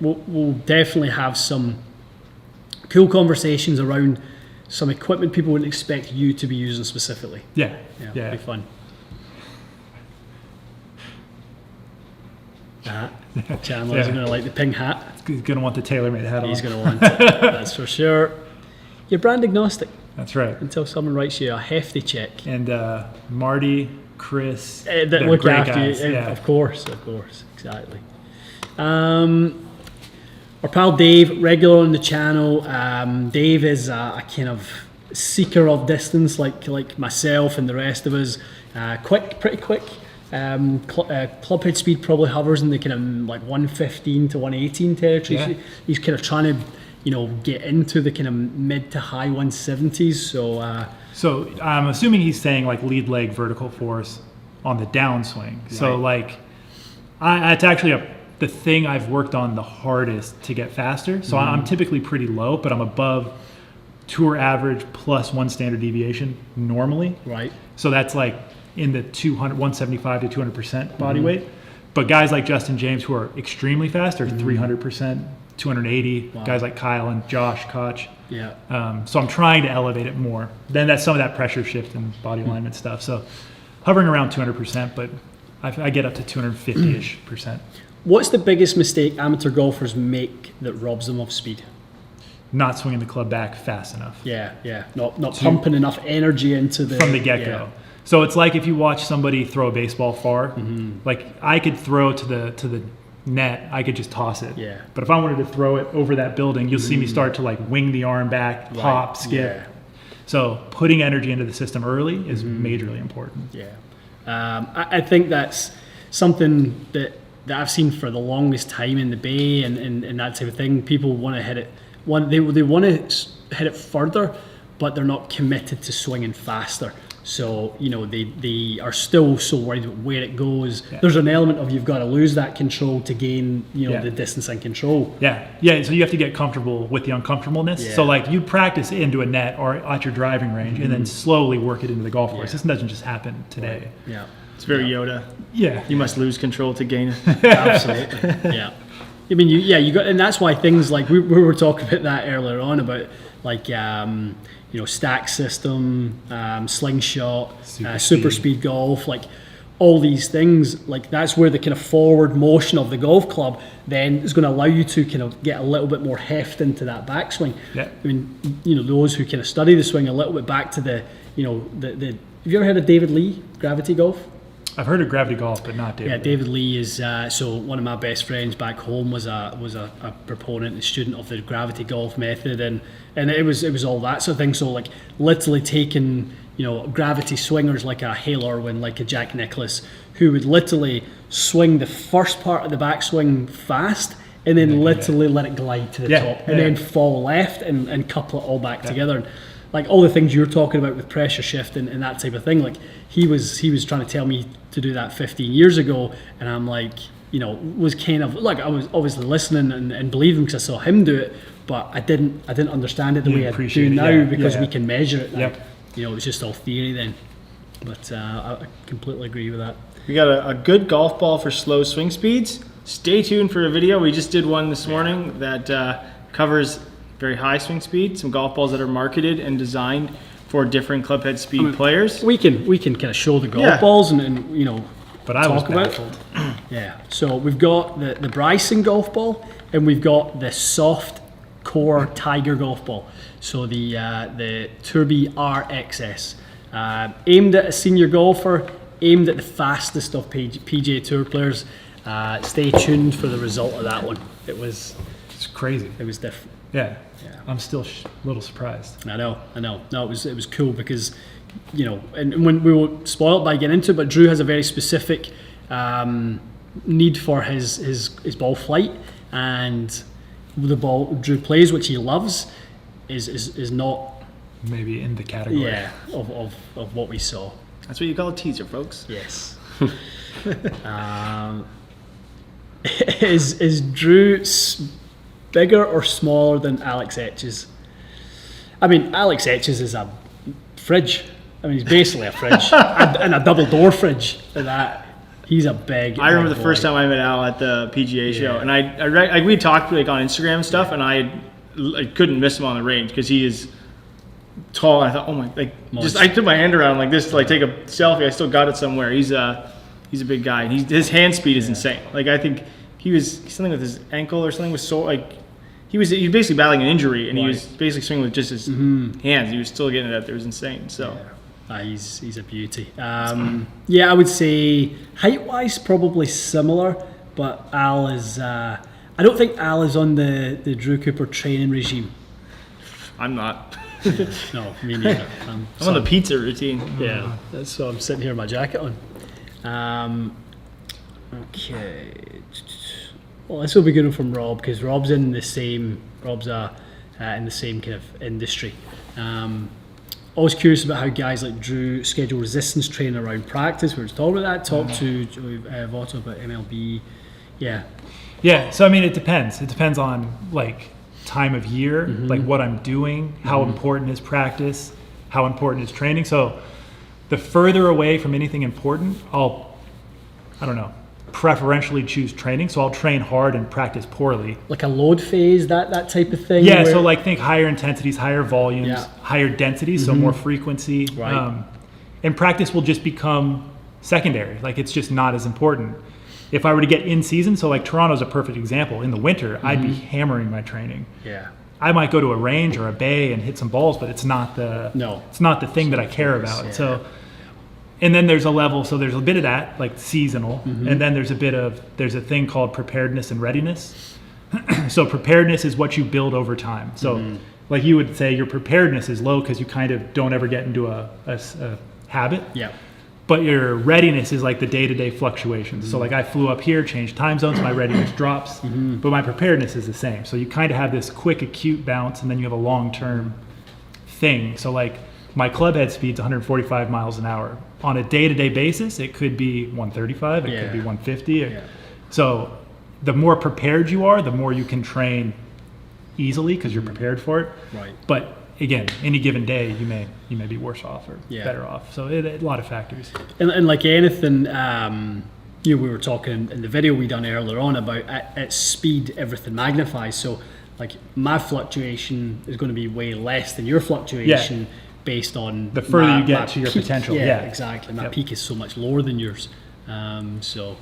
[SPEAKER 2] we'll definitely have some cool conversations around some equipment people wouldn't expect you to be using specifically.
[SPEAKER 3] Yeah.
[SPEAKER 2] It'll be fun. Chandler's going to like the ping hat.
[SPEAKER 3] He's going to want the TaylorMade hat on.
[SPEAKER 2] He's going to want it, that's for sure. You're brand agnostic.
[SPEAKER 3] That's right.
[SPEAKER 2] Until someone writes you a hefty check.
[SPEAKER 3] And Marty, Chris,
[SPEAKER 2] that look after
[SPEAKER 3] guys.
[SPEAKER 2] you. Of course, exactly. Our pal Dave, regular on the channel. Dave is a kind of seeker of distance, like myself and the rest of us. Pretty quick. Club head speed probably hovers in the kind of like 115 to 118 territory.
[SPEAKER 3] Yeah.
[SPEAKER 2] He's kind of trying to, get into the kind of mid to high 170s.
[SPEAKER 3] So I'm assuming he's saying like lead leg vertical force on the downswing. Right. So like, it's actually the thing I've worked on the hardest to get faster. So I'm typically pretty low, but I'm above tour average plus one standard deviation normally.
[SPEAKER 2] Right.
[SPEAKER 3] So that's like in the 175 to 200% body weight. But guys like Justin James, who are extremely fast, are 300%, 280.
[SPEAKER 2] Wow.
[SPEAKER 3] Guys like Kyle and Josh Koch.
[SPEAKER 2] Yeah.
[SPEAKER 3] So I'm trying to elevate it more. Then that's some of that pressure shift and body alignment stuff. So hovering around 200%, but I get up to 250-ish%.
[SPEAKER 2] What's the biggest mistake amateur golfers make that robs them of speed?
[SPEAKER 3] Not swinging the club back fast enough.
[SPEAKER 2] Yeah. Not pumping enough energy into the...
[SPEAKER 3] From the get-go.
[SPEAKER 2] Yeah.
[SPEAKER 3] So it's like if you watch somebody throw a baseball far, like I could throw to the net, I could just toss it.
[SPEAKER 2] Yeah.
[SPEAKER 3] But if I wanted to throw it over that building, you'll see me start to like wing the arm back, pop, skip.
[SPEAKER 2] Yeah.
[SPEAKER 3] So putting energy into the system early is majorly important.
[SPEAKER 2] Yeah. I think that's something that I've seen for the longest time in the Bay and that type of thing. People want to hit it. They want to hit it further, but they're not committed to swinging faster. So, they are still so worried about where it goes. Yeah. There's an element of you've got to lose that control to gain, the distance and control.
[SPEAKER 3] Yeah. So you have to get comfortable with the uncomfortableness. Yeah. So like you practice into a net or at your driving range and then slowly work it into the golf course. This doesn't just happen today.
[SPEAKER 2] Yeah.
[SPEAKER 4] It's very Yoda.
[SPEAKER 3] Yeah.
[SPEAKER 4] You must lose control to gain it.
[SPEAKER 2] Absolutely. Yeah. I mean, you got, and that's why things like we were talking about that earlier on about like, stack system, slingshot, super speed golf, like all these things, like that's where the kind of forward motion of the golf club then is going to allow you to kind of get a little bit more heft into that backswing.
[SPEAKER 3] Yeah.
[SPEAKER 2] I mean, those who kind of study the swing a little bit back to the have you ever heard of David Lee, Gravity Golf?
[SPEAKER 3] I've heard of Gravity Golf, but not David.
[SPEAKER 2] Yeah, David Lee is so one of my best friends back home was a proponent and student of the Gravity Golf method, and it was all that sort of thing. So like literally taking gravity swingers like a Hale Irwin, like a Jack Nicklaus, who would literally swing the first part of the backswing fast and then literally let it glide to the top and then fall left and couple it all back together. And, like all the things you're talking about with pressure shift and that type of thing, like he was trying to tell me to do that 15 years ago, and I'm like, was kind of like I was obviously listening and believing because I saw him do it, but I didn't understand it the way I do now because we can measure it now.
[SPEAKER 3] Yep.
[SPEAKER 2] It was just all theory then. But I completely agree with that.
[SPEAKER 4] We got a good golf ball for slow swing speeds. Stay tuned for a video. We just did one this morning that covers very high swing speed, some golf balls that are marketed and designed for different clubhead speed players.
[SPEAKER 2] We can kind of show the golf balls and
[SPEAKER 3] but I was
[SPEAKER 2] talk about
[SPEAKER 3] baffled.
[SPEAKER 2] Yeah. So we've got the Bryson golf ball and we've got the soft core Tiger golf ball. So the Turby RXS, aimed at a senior golfer, aimed at the fastest of PGA Tour players. Stay tuned for the result of that one. It's
[SPEAKER 3] crazy.
[SPEAKER 2] It was different.
[SPEAKER 3] Yeah. I'm still a little surprised.
[SPEAKER 2] I know. No, it was cool because, and when we were spoiled by getting into it, but Drew has a very specific need for his ball flight, and the ball Drew plays, which he loves, is not
[SPEAKER 3] maybe in the category
[SPEAKER 2] of what we saw.
[SPEAKER 4] That's what you call a teaser, folks.
[SPEAKER 2] Yes. Is Drew bigger or smaller than Alex Etches? I mean, Alex Etches is a fridge. I mean, he's basically a fridge and a double door fridge. That he's a big.
[SPEAKER 4] I remember the first time I met Al at the PGA show, and we talked like on Instagram and stuff, and I couldn't miss him on the range because he is tall. I thought, oh my, I took my hand around like this to take a selfie. I still got it somewhere. He's a big guy, and his hand speed is insane. Like I think he was something with his ankle or something was so he was basically battling an injury, and he was basically swinging with just his hands. He was still getting it out there. It was insane. So
[SPEAKER 2] he's a beauty. I would say height wise probably similar, but Al is. I don't think Al is on the Drew Cooper training regime.
[SPEAKER 4] I'm not.
[SPEAKER 2] No, me neither.
[SPEAKER 4] I'm on the pizza routine.
[SPEAKER 2] Yeah, so I'm sitting here with my jacket on. Okay. Well, this will be good from Rob because Rob's in the same in the same kind of industry. Always curious about how guys like Drew schedule resistance training around practice. We were talking about that. Talk to Votto about MLB.
[SPEAKER 3] Yeah. So I mean, it depends. It depends on like time of year, like what I'm doing, how important is practice, how important is training. So the further away from anything important, I don't know. preferentially choose training. So I'll train hard and practice poorly.
[SPEAKER 2] Like a load phase, that type of thing?
[SPEAKER 3] Yeah, so like think higher intensities, higher volumes, higher densities, so more frequency.
[SPEAKER 2] Right.
[SPEAKER 3] And practice will just become secondary. Like it's just not as important. If I were to get in season, so like Toronto's a perfect example. In the winter, I'd be hammering my training.
[SPEAKER 2] Yeah.
[SPEAKER 3] I might go to a range or a bay and hit some balls, but it's not the thing that I care about.
[SPEAKER 2] Yeah.
[SPEAKER 3] So, and then there's a level, so there's a bit of that, like seasonal, and then there's a thing called preparedness and readiness. So preparedness is what you build over time. So like you would say your preparedness is low because you kind of don't ever get into a habit.
[SPEAKER 2] Yeah.
[SPEAKER 3] But your readiness is like the day-to-day fluctuations. So like I flew up here, changed time zones, my readiness drops, but my preparedness is the same. So you kind of have this quick acute bounce and then you have a long-term thing. So like my club head speed's 145 miles an hour. On a day-to-day basis, it could be 135, it could be 150. So the more prepared you are, the more you can train easily because you're prepared for it.
[SPEAKER 2] Right.
[SPEAKER 3] But again, any given day, you may be worse off or better off. So a lot of factors.
[SPEAKER 2] And like anything, we were talking in the video we done earlier on about at speed, everything magnifies. So like my fluctuation is going to be way less than your fluctuation based on
[SPEAKER 3] the further you get to your
[SPEAKER 2] peak.
[SPEAKER 3] potential.
[SPEAKER 2] Yeah, exactly. My peak is so much lower than yours. So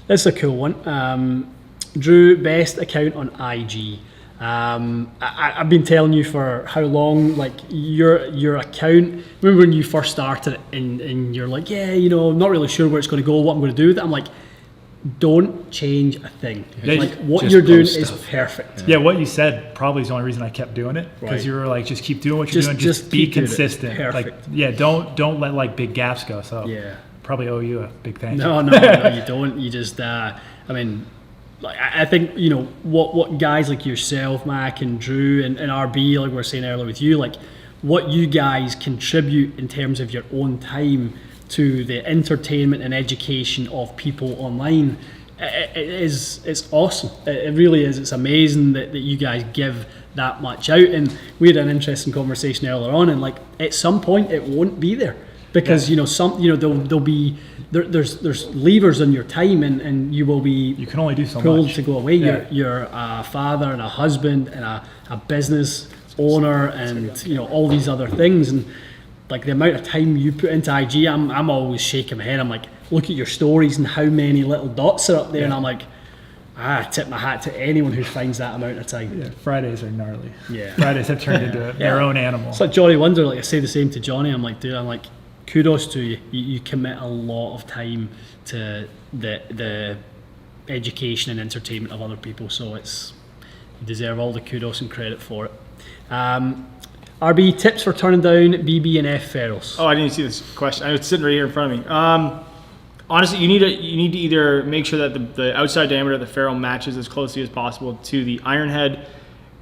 [SPEAKER 2] that's a cool one. Drew, best account on IG. I've been telling you for how long, like your account, remember when you first started it and you're like, I'm not really sure where it's going to go, what I'm going to do with it. I'm like, don't change a thing. Like what you're doing is perfect.
[SPEAKER 3] Yeah, what you said probably is the only reason I kept doing it, because you were like, just keep doing what you're doing, just be consistent.
[SPEAKER 2] Perfect.
[SPEAKER 3] Like, don't let like big gaps go. So probably owe you a big thank you.
[SPEAKER 2] No, you don't. You just, like I think what guys like yourself, Mac and Drew and RB, like we were saying earlier with you, like what you guys contribute in terms of your own time to the entertainment and education of people online, it's awesome. It really is. It's amazing that you guys give that much out. And we had an interesting conversation earlier on, and like at some point it won't be there because there'll be there's levers on your time, and you will be
[SPEAKER 3] you can only do so
[SPEAKER 2] pulled
[SPEAKER 3] much
[SPEAKER 2] to go away. You're a father and a husband and a business owner and all these other things, and like the amount of time you put into IG, I'm always shaking my head. I'm like, look at your stories and how many little dots are up there, and I'm like, I tip my hat to anyone who finds that amount of time.
[SPEAKER 3] Yeah, Fridays are gnarly.
[SPEAKER 2] Yeah,
[SPEAKER 3] Fridays have turned into their own animal.
[SPEAKER 2] It's like Johnny Wonder. Like I say the same to Johnny. I'm like, dude, kudos to you. You commit a lot of time to the education and entertainment of other people. So you deserve all the kudos and credit for it. RB, tips for turning down BB and F ferrules.
[SPEAKER 4] Oh, I didn't see this question. I was sitting right here in front of me. Honestly, you need to either make sure that the outside diameter of the ferrule matches as closely as possible to the iron head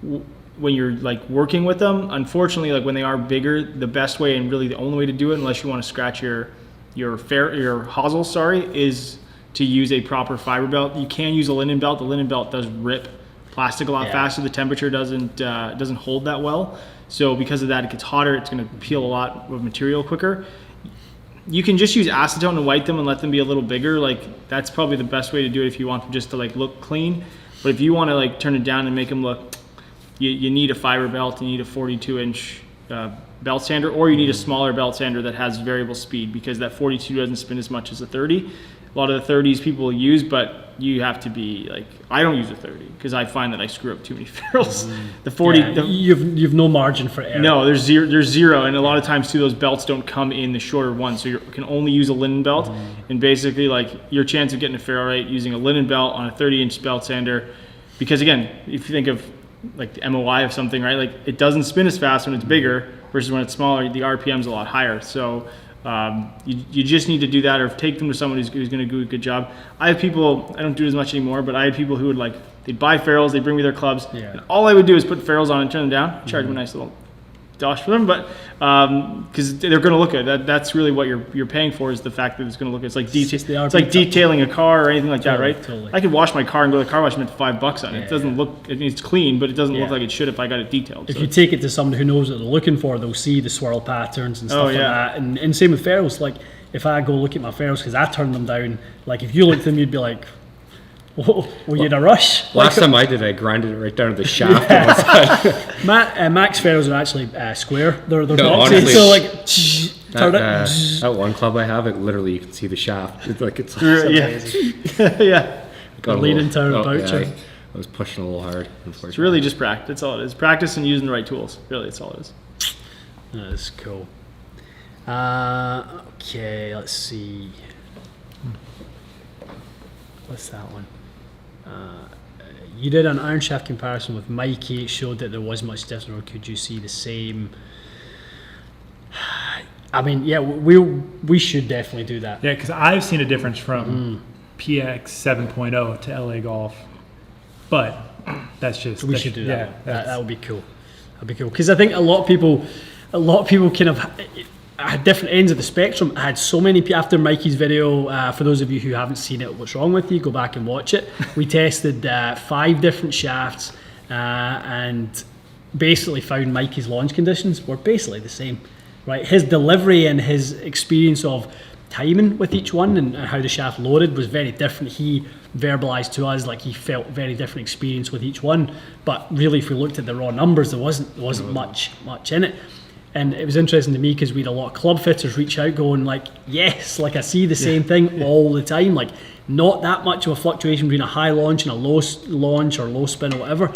[SPEAKER 4] when you're like working with them. Unfortunately, like when they are bigger, the best way and really the only way to do it, unless you want to scratch your hosel, is to use a proper fiber belt. You can use a linen belt. The linen belt does rip plastic a lot faster. The temperature doesn't hold that well. So because of that, it gets hotter. It's going to peel a lot of material quicker. You can just use acetone to white them and let them be a little bigger. Like that's probably the best way to do it if you want them just to like look clean. But if you want to like turn it down and make them look, you need a fiber belt. You need a 42-inch belt sander, or you need a smaller belt sander that has variable speed, because that 42 doesn't spin as much as a 30. A lot of the 30s people use, but you have to be like, I don't use a 30 because I find that I screw up too many ferrules. The 40,
[SPEAKER 2] you've no margin for error.
[SPEAKER 4] No, there's zero, and a lot of times too, those belts don't come in the shorter one, so you can only use a linen belt. And basically, like your chance of getting a ferrule right using a linen belt on a 30-inch belt sander, because again, if you think of like the MOI of something, right, like it doesn't spin as fast when it's bigger versus when it's smaller. The RPM's a lot higher, so. You just need to do that, or take them to someone who's going to do a good job. I have people, I don't do it as much anymore, but I had people who would they'd buy ferrules, they'd bring me their clubs, and all I would do is put ferrules on and turn them down, charge them a nice little dosh for them, but because they're going to look good. That's really what you're paying for, is the fact that it's going to look good. It's like detailing a car or anything like that, right?
[SPEAKER 2] Totally.
[SPEAKER 4] I could wash my car and go to the car wash and spend $5 on it. It doesn't look, it's clean, but it doesn't look like it should if I got it detailed.
[SPEAKER 2] If you take it to somebody who knows what they're looking for, they'll see the swirl patterns and stuff like that. And same with ferrules. Like if I go look at my ferrules, because I turn them down, like if you looked at them, you'd be like, whoa, were you in a rush?
[SPEAKER 1] Last time I did, I grinded it right down to the shaft.
[SPEAKER 2] Max ferrules are actually square. They're
[SPEAKER 1] No,
[SPEAKER 2] boxy,
[SPEAKER 1] honestly,
[SPEAKER 2] so like turn it.
[SPEAKER 1] That one club I have, it literally you can see the shaft. It's like it's
[SPEAKER 4] Yeah.
[SPEAKER 1] got a
[SPEAKER 2] lead
[SPEAKER 1] little-
[SPEAKER 2] into our voucher.
[SPEAKER 1] I was pushing a little hard.
[SPEAKER 4] It's really just practice. That's all it is. Practice and using the right tools. Really, that's all it is.
[SPEAKER 2] That is cool. Okay, let's see. What's that one? You did an iron shaft comparison with Mikey. It showed that there was much difference, or could you see the same? I mean, yeah, we should definitely do that.
[SPEAKER 3] Yeah, because I've seen a difference from PX 7.0 to LA Golf, but that's just
[SPEAKER 2] We should do that.
[SPEAKER 3] Yeah,
[SPEAKER 2] That would be cool. That'd be cool because I think a lot of people kind of at different ends of the spectrum. I had so many people after Mikey's video. For those of you who haven't seen it, what's wrong with you? Go back and watch it. We tested 5 different shafts and basically found Mikey's launch conditions were basically the same. Right, his delivery and his experience of timing with each one and how the shaft loaded was very different. He verbalized to us like he felt very different experience with each one. But really, if we looked at the raw numbers, there wasn't much in it. And it was interesting to me because we had a lot of club fitters reach out going like, yes, like I see the same thing all the time. Like not that much of a fluctuation between a high launch and a low launch or low spin or whatever.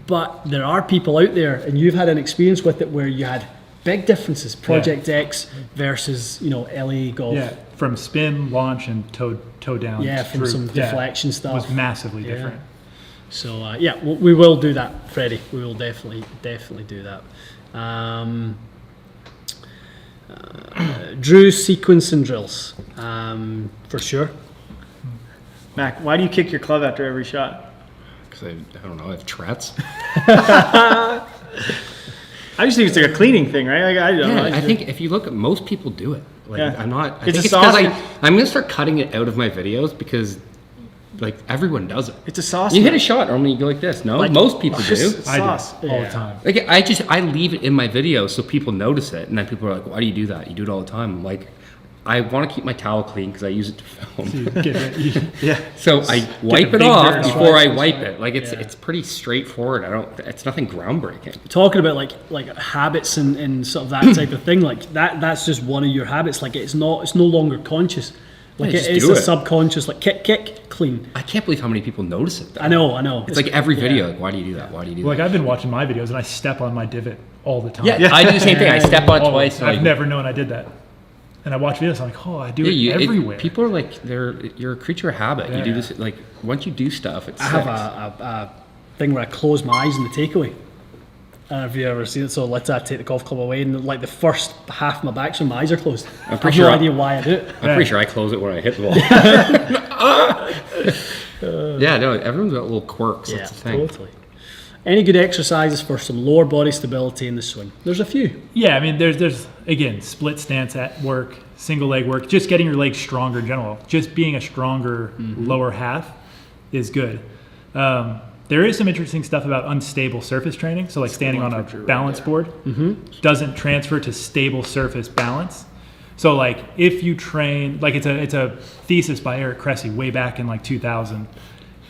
[SPEAKER 2] But there are people out there, and you've had an experience with it where you had big differences, Project X versus, LA Golf.
[SPEAKER 3] Yeah, from spin, launch, and toe down.
[SPEAKER 2] Yeah, from some deflection stuff.
[SPEAKER 3] Was massively different.
[SPEAKER 2] So we will do that, Freddie. We will definitely do that. Drew's sequence and drills, for sure.
[SPEAKER 4] Mac, why do you kick your club after every shot?
[SPEAKER 1] Because I don't know, I have Tourette's.
[SPEAKER 4] I just think it's like a cleaning thing, right? Like, I don't know.
[SPEAKER 1] I think if you look at most people do it. Like I'm not. I
[SPEAKER 4] It's
[SPEAKER 1] think
[SPEAKER 4] a
[SPEAKER 1] it's because
[SPEAKER 4] sausage.
[SPEAKER 1] I'm gonna start cutting it out of my videos because like everyone does it.
[SPEAKER 4] It's a sauce.
[SPEAKER 1] You hit a shot, normally you go like this. No,
[SPEAKER 2] Like,
[SPEAKER 1] most people do.
[SPEAKER 3] I
[SPEAKER 4] Sauce.
[SPEAKER 3] do all the time.
[SPEAKER 1] Like I leave it in my videos so people notice it, and then people are like, "Why do you do that? You do it all the time." I'm like, I want to keep my towel clean because I use it to film.
[SPEAKER 4] Yeah.
[SPEAKER 1] So I wipe
[SPEAKER 3] the
[SPEAKER 1] it
[SPEAKER 3] big
[SPEAKER 1] off
[SPEAKER 3] dirt
[SPEAKER 1] before I
[SPEAKER 2] off.
[SPEAKER 1] wipe it. Like it's pretty straightforward. It's nothing groundbreaking.
[SPEAKER 2] Talking about like habits and sort of that type of thing, like that's just one of your habits. Like it's no longer conscious. Like
[SPEAKER 1] Yeah, just
[SPEAKER 2] it's
[SPEAKER 1] do
[SPEAKER 2] a
[SPEAKER 1] it.
[SPEAKER 2] subconscious, like kick, clean.
[SPEAKER 1] I can't believe how many people notice it. Though.
[SPEAKER 2] I know.
[SPEAKER 1] It's like every video. Like, why do you do that? Why do you do
[SPEAKER 3] Like
[SPEAKER 1] that?
[SPEAKER 3] I've been watching my videos and I step on my divot all the time.
[SPEAKER 1] Yeah, I do the same thing. I step on it twice. And
[SPEAKER 3] I've never known I did that. And I watch videos, I'm like, oh, I do
[SPEAKER 1] Yeah,
[SPEAKER 3] it everywhere.
[SPEAKER 1] people are like, you're a creature of habit. You do
[SPEAKER 3] Yeah.
[SPEAKER 1] this, like, once you do stuff, it's
[SPEAKER 2] I have a thing where I close my eyes in the takeaway. I don't know if you ever seen it. So let's take the golf club away, and like the first half of my back, so my eyes are closed. I have
[SPEAKER 1] pretty
[SPEAKER 2] no
[SPEAKER 1] sure
[SPEAKER 2] idea why I do it.
[SPEAKER 1] I'm pretty sure I close it when I hit the ball. Yeah, no, everyone's got little quirks.
[SPEAKER 2] Yeah,
[SPEAKER 1] That's the thing.
[SPEAKER 2] totally. Any good exercises for some lower body stability in the swing? There's a few.
[SPEAKER 3] Yeah, I mean, there's again, split stance at work, single leg work, just getting your legs stronger in general. Just being a stronger lower half is good. There is some interesting stuff about unstable surface training. So like standing on a balance board doesn't transfer to stable surface balance. So like if you train, like it's a thesis by Eric Cressy way back in like 2000.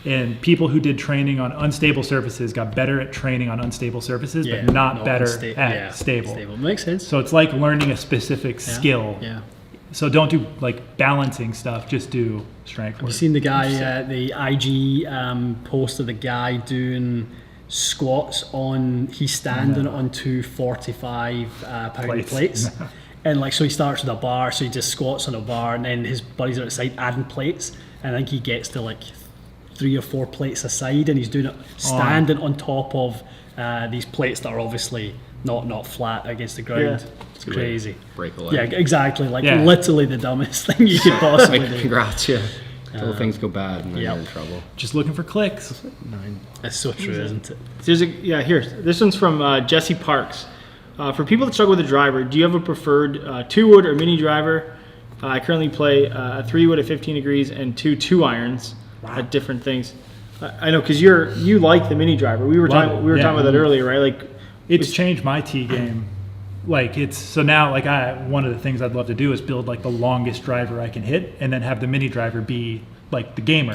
[SPEAKER 3] And people who did training on unstable surfaces got better at training on unstable surfaces, but not better at stable.
[SPEAKER 2] Makes sense.
[SPEAKER 3] So it's like learning a specific skill.
[SPEAKER 2] Yeah.
[SPEAKER 3] So don't do like balancing stuff, just do strength
[SPEAKER 2] Have
[SPEAKER 3] work.
[SPEAKER 2] you seen the guy, the IG post of the guy doing squats on, he's standing on 2 45-pound plates. And like, so he starts with a bar, so he just squats on a bar, and then his buddies are outside adding plates. And I think he gets to like 3 or 4 plates aside, and he's doing it standing on top of these plates that are obviously not flat against the ground.
[SPEAKER 4] Yeah.
[SPEAKER 2] It's crazy.
[SPEAKER 1] Break a leg.
[SPEAKER 2] Yeah, exactly. Like
[SPEAKER 3] Yeah.
[SPEAKER 2] literally the dumbest thing you could possibly
[SPEAKER 1] Like,
[SPEAKER 2] do.
[SPEAKER 1] congrats, yeah. Until things go bad and then
[SPEAKER 2] yep.
[SPEAKER 1] you're in trouble.
[SPEAKER 3] Just looking for clicks.
[SPEAKER 2] It's so true, isn't it?
[SPEAKER 4] Here. This one's from Jesse Parks. For people that struggle with a driver, do you have a preferred 2-wood or mini driver? I currently play a 3-wood at 15 degrees and 2 irons at different things. I know because you like the mini driver. We were talking about that earlier, right? Like
[SPEAKER 3] It's changed my tee game like it's so now like one of the things I'd love to do is build like the longest driver I can hit, and then have the mini driver be like the gamer.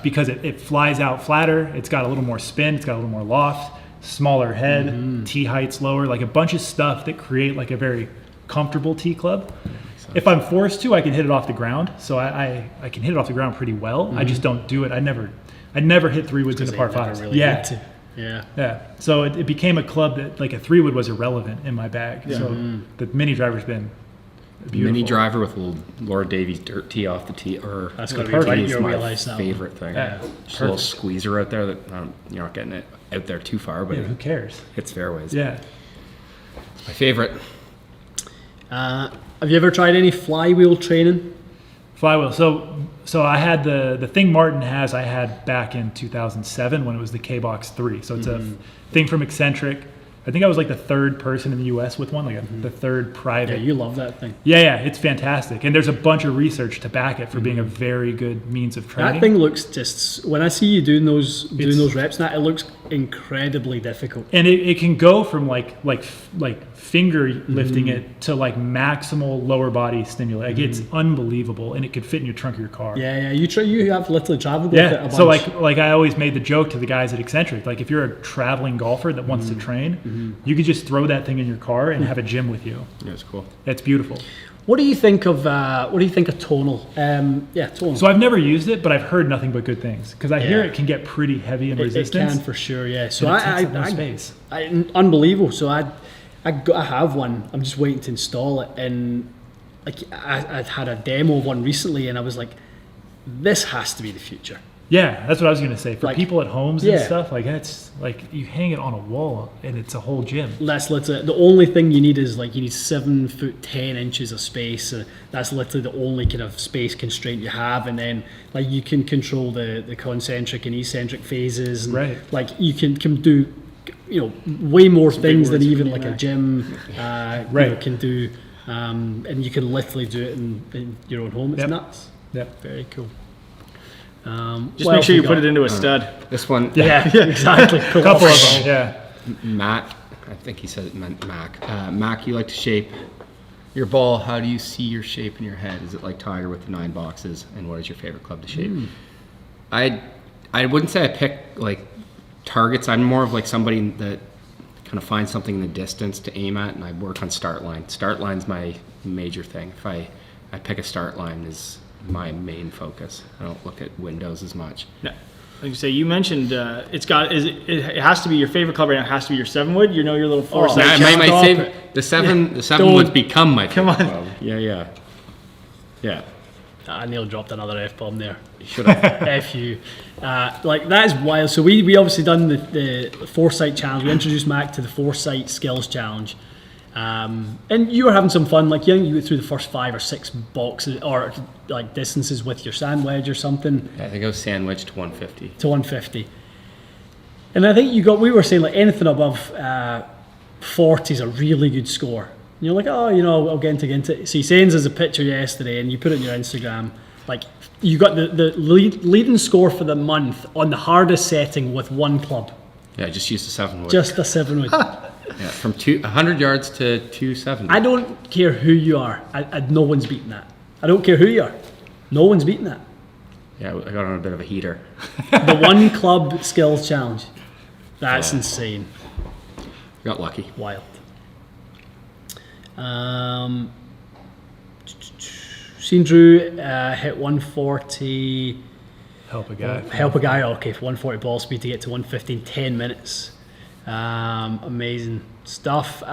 [SPEAKER 3] Because it flies out flatter. It's got a little more spin. It's got a little more loft. Smaller head. Tee height's lower. Like a bunch of stuff that create like a very comfortable tee club. If I'm forced to, I can hit it off the ground. So I can hit it off the ground pretty well. I just don't do it. I never hit 3-woods into par 5s.
[SPEAKER 2] Really
[SPEAKER 3] Yeah. So it became a club that like a 3-wood was irrelevant in my bag. So the mini driver's been beautiful.
[SPEAKER 1] Mini driver with a little Laura Davies dirt tee off the tee, or
[SPEAKER 2] that's going to
[SPEAKER 1] perfect.
[SPEAKER 2] be right.
[SPEAKER 1] Is
[SPEAKER 2] You'll
[SPEAKER 1] my
[SPEAKER 2] realize that
[SPEAKER 1] favorite thing. Just a little squeezer out there that you're not getting it out there too far, but
[SPEAKER 3] who cares?
[SPEAKER 1] Hits fairways.
[SPEAKER 3] Yeah.
[SPEAKER 1] It's my favorite.
[SPEAKER 2] Have you ever tried any flywheel training?
[SPEAKER 3] Flywheel. So I had the thing Martin has. I had back in 2007 when it was the Kbox 3. So it's a thing from Eccentric. I think I was like the third person in the U.S. with one, like the third private.
[SPEAKER 2] Yeah, you love that thing.
[SPEAKER 3] Yeah, it's fantastic. And there's a bunch of research to back it for being a very good means of training.
[SPEAKER 2] That thing looks just, when I see you doing those reps, it looks incredibly difficult.
[SPEAKER 3] And it can go from like finger lifting it to like maximal lower body stimuli. Like it's unbelievable, and it could fit in your trunk of your car.
[SPEAKER 2] Yeah. You have literally traveled with it a bunch.
[SPEAKER 3] So like I always made the joke to the guys at Eccentric, like if you're a traveling golfer that wants to train, you could just throw that thing in your car and have a gym with you.
[SPEAKER 1] Yeah, it's cool.
[SPEAKER 3] It's beautiful.
[SPEAKER 2] What do you think of tonal? Tonal.
[SPEAKER 3] So I've never used it, but I've heard nothing but good things because I hear it can get pretty heavy in resistance.
[SPEAKER 2] It can for sure. Yeah. So
[SPEAKER 3] space.
[SPEAKER 2] Unbelievable. So I have one. I'm just waiting to install it, and like I had a demo of one recently, and I was like, this has to be the future.
[SPEAKER 3] Yeah, that's what I was gonna say. For
[SPEAKER 2] like,
[SPEAKER 3] people at homes and stuff, like it's like you hang it on a wall and it's a whole gym.
[SPEAKER 2] That's literally the only thing you need is like you need 7 foot 10 inches of space. That's literally the only kind of space constraint you have, and then like you can control the concentric and eccentric phases, and like you can do way more things than even like a gym can do, and you can literally do it in your own home. It's nuts. Very cool.
[SPEAKER 4] Just make sure you put it into a stud.
[SPEAKER 1] This one.
[SPEAKER 2] Yeah, exactly.
[SPEAKER 3] A couple of them. Yeah.
[SPEAKER 1] Mac, I think he said it meant Mac. Mac, you like to shape your ball. How do you see your shape in your head? Is it like Tiger with the 9 boxes? And what is your favorite club to shape? I wouldn't say I pick like targets. I'm more of like somebody that kind of finds something in the distance to aim at, and I work on start line. Start line's my major thing. If I pick a start line is my main focus. I don't look at windows as much.
[SPEAKER 4] No. Like you say, you mentioned it has to be your favorite club right now. It has to be your 7-wood. Your little 4-side.
[SPEAKER 1] The 7 wood's become my favorite club. Yeah.
[SPEAKER 2] Neil dropped another F-bomb there.
[SPEAKER 1] You should have.
[SPEAKER 2] F you. Like that is wild. So we obviously done the 4-sight challenge. We introduced Mac to the 4-sight skills challenge. And you were having some fun, like you went through the first 5 or 6 boxes or like distances with your sand wedge or something.
[SPEAKER 1] Yeah, I think I was sandwiched to 150.
[SPEAKER 2] To 150. And I think we were saying like anything above 40 is a really good score. And you're like, I'll get into it. So he sends us a picture yesterday and you put it on your Instagram. Like you got the leading score for the month on the hardest setting with 1 club.
[SPEAKER 1] Yeah, I just used a 7-wood.
[SPEAKER 2] Just a 7-wood.
[SPEAKER 1] Yeah, from 100 yards to 270.
[SPEAKER 2] I don't care who you are. No one's beating that. I don't care who you are. No one's beating that.
[SPEAKER 1] Yeah, I got on a bit of a heater.
[SPEAKER 2] The 1 club skills challenge. That's insane.
[SPEAKER 1] Got lucky.
[SPEAKER 2] Wild. Seen Drew hit 140.
[SPEAKER 3] Help a guy.
[SPEAKER 2] Okay, for 140 ball speed to get to 150 in 10 minutes. Amazing stuff.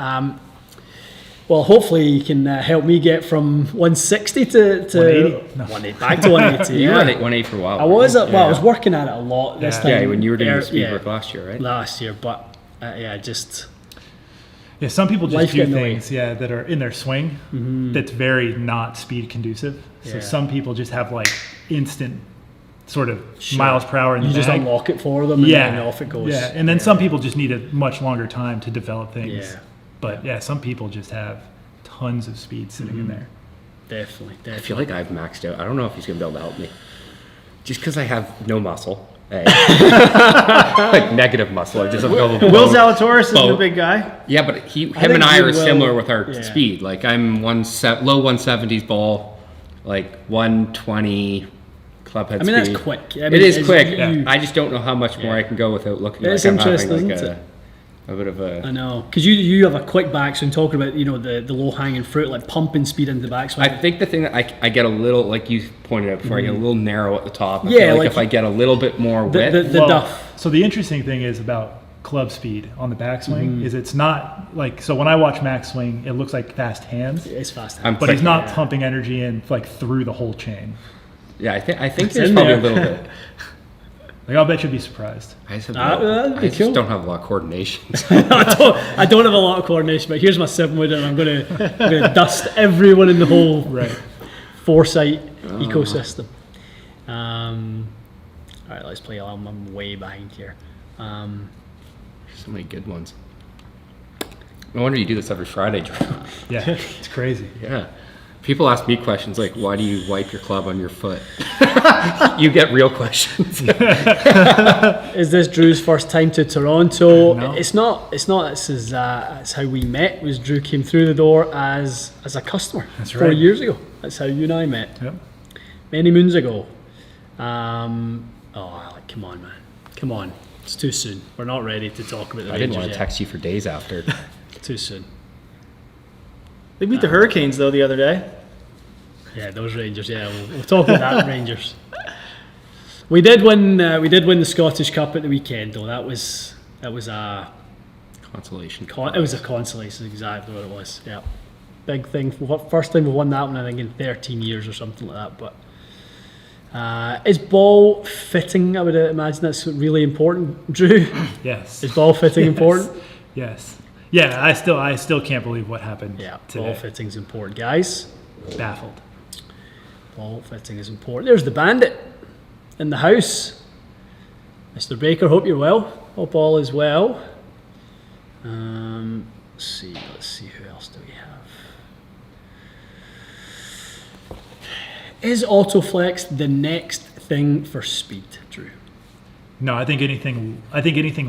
[SPEAKER 2] Well, hopefully you can help me get from 160 to
[SPEAKER 3] 180. No.
[SPEAKER 2] 180 back to 180.
[SPEAKER 1] You were at 180 for a while.
[SPEAKER 2] I was I was working at it a lot this time.
[SPEAKER 1] Yeah, when you were doing the speed work last year, right?
[SPEAKER 2] Last year, but just.
[SPEAKER 3] Yeah, some people just do things
[SPEAKER 2] away.
[SPEAKER 3] that are in their swing that's very not speed conducive. So some people just have like instant sort of miles per hour in the bag.
[SPEAKER 2] You just unlock it for them and then off it goes.
[SPEAKER 3] Yeah, and then some people just need a much longer time to develop things.
[SPEAKER 2] Yeah.
[SPEAKER 3] But some people just have tons of speed sitting in there.
[SPEAKER 2] Definitely.
[SPEAKER 1] I feel like I've maxed out. I don't know if he's going to be able to help me. Just because I have no muscle Hey. Like negative muscle. I just have double
[SPEAKER 4] Will
[SPEAKER 1] bone.
[SPEAKER 4] Zalatoris is the
[SPEAKER 1] Boat.
[SPEAKER 4] big guy.
[SPEAKER 1] Yeah, but him
[SPEAKER 2] think
[SPEAKER 1] and I
[SPEAKER 2] he
[SPEAKER 1] are
[SPEAKER 2] will-
[SPEAKER 1] similar with our
[SPEAKER 2] yeah.
[SPEAKER 1] speed. Like I'm low 170s ball, like 120 club head
[SPEAKER 2] I mean,
[SPEAKER 1] speed.
[SPEAKER 2] that's quick. I
[SPEAKER 1] It
[SPEAKER 2] mean,
[SPEAKER 1] is
[SPEAKER 2] it's-
[SPEAKER 1] quick.
[SPEAKER 2] you-
[SPEAKER 1] I just don't know how much more I can go without looking
[SPEAKER 2] It's
[SPEAKER 1] like I'm having
[SPEAKER 2] interesting,
[SPEAKER 1] like
[SPEAKER 2] isn't
[SPEAKER 1] a bit of a.
[SPEAKER 2] I know, because you have a quick backswing. Talking about the low hanging fruit, like pumping speed into the backswing.
[SPEAKER 1] I think the thing that I get a little, like you pointed out before, I get a little narrow at the top. I
[SPEAKER 2] Yeah,
[SPEAKER 1] feel
[SPEAKER 2] like
[SPEAKER 1] if I get a little bit more width.
[SPEAKER 2] the duff.
[SPEAKER 3] So the interesting thing is about club speed on the backswing is it's not like, so when I watch Max swing, it looks like fast hands,
[SPEAKER 2] It's fast.
[SPEAKER 1] I'm
[SPEAKER 3] but he's
[SPEAKER 1] quick.
[SPEAKER 3] not pumping energy in like through the whole chain.
[SPEAKER 1] Yeah, I think
[SPEAKER 2] It's
[SPEAKER 1] there's
[SPEAKER 2] in
[SPEAKER 1] probably a
[SPEAKER 2] there.
[SPEAKER 1] little bit.
[SPEAKER 3] Like I'll bet you'd be surprised.
[SPEAKER 1] I just,
[SPEAKER 2] that'd be
[SPEAKER 1] I just
[SPEAKER 2] cool.
[SPEAKER 1] don't have a lot of coordination.
[SPEAKER 2] I don't have a lot of coordination, but here's my 7-wood, and I'm gonna dust everyone in the whole
[SPEAKER 3] Right.
[SPEAKER 2] foresight ecosystem. All right, let's play. I'm way behind here.
[SPEAKER 1] So many good ones. No wonder you do this every Friday, Drew.
[SPEAKER 3] Yeah, it's crazy.
[SPEAKER 1] Yeah. People ask me questions like, why do you wipe your club on your foot? You get real questions.
[SPEAKER 2] Is this Drew's first time to Toronto?
[SPEAKER 3] No.
[SPEAKER 2] It's not. This is that's how we met. Was Drew came through the door as a customer.
[SPEAKER 3] That's
[SPEAKER 2] 4
[SPEAKER 3] right.
[SPEAKER 2] years ago. That's how you and I met.
[SPEAKER 3] Yep.
[SPEAKER 2] Many moons ago. Come on, man. Come on. It's too soon. We're not ready to talk about the
[SPEAKER 1] I didn't
[SPEAKER 2] Rangers
[SPEAKER 1] want to
[SPEAKER 2] yet.
[SPEAKER 1] text you for days after.
[SPEAKER 2] Too soon.
[SPEAKER 4] They beat the Hurricanes though the other day.
[SPEAKER 2] Yeah, those Rangers. Yeah, we'll talk about that Rangers. We did win. We did win the Scottish Cup at the weekend, though. That was a
[SPEAKER 1] Consolation.
[SPEAKER 2] it was a consolation. Exactly what it was. Yeah, big thing. First time we won that one, I think, in 13 years or something like that. But is ball fitting? I would imagine that's really important. Drew,
[SPEAKER 3] Yes.
[SPEAKER 2] is ball fitting important?
[SPEAKER 3] Yes. Yeah, I still can't believe what happened
[SPEAKER 2] Yeah,
[SPEAKER 3] today.
[SPEAKER 2] ball fitting is important, guys.
[SPEAKER 3] Baffled.
[SPEAKER 2] Ball fitting is important. There's the bandit in the house. Mr. Baker, hope you're well. Hope all is well. Let's see, who else do we have? Is Autoflex the next thing for speed, Drew?
[SPEAKER 3] No, I think anything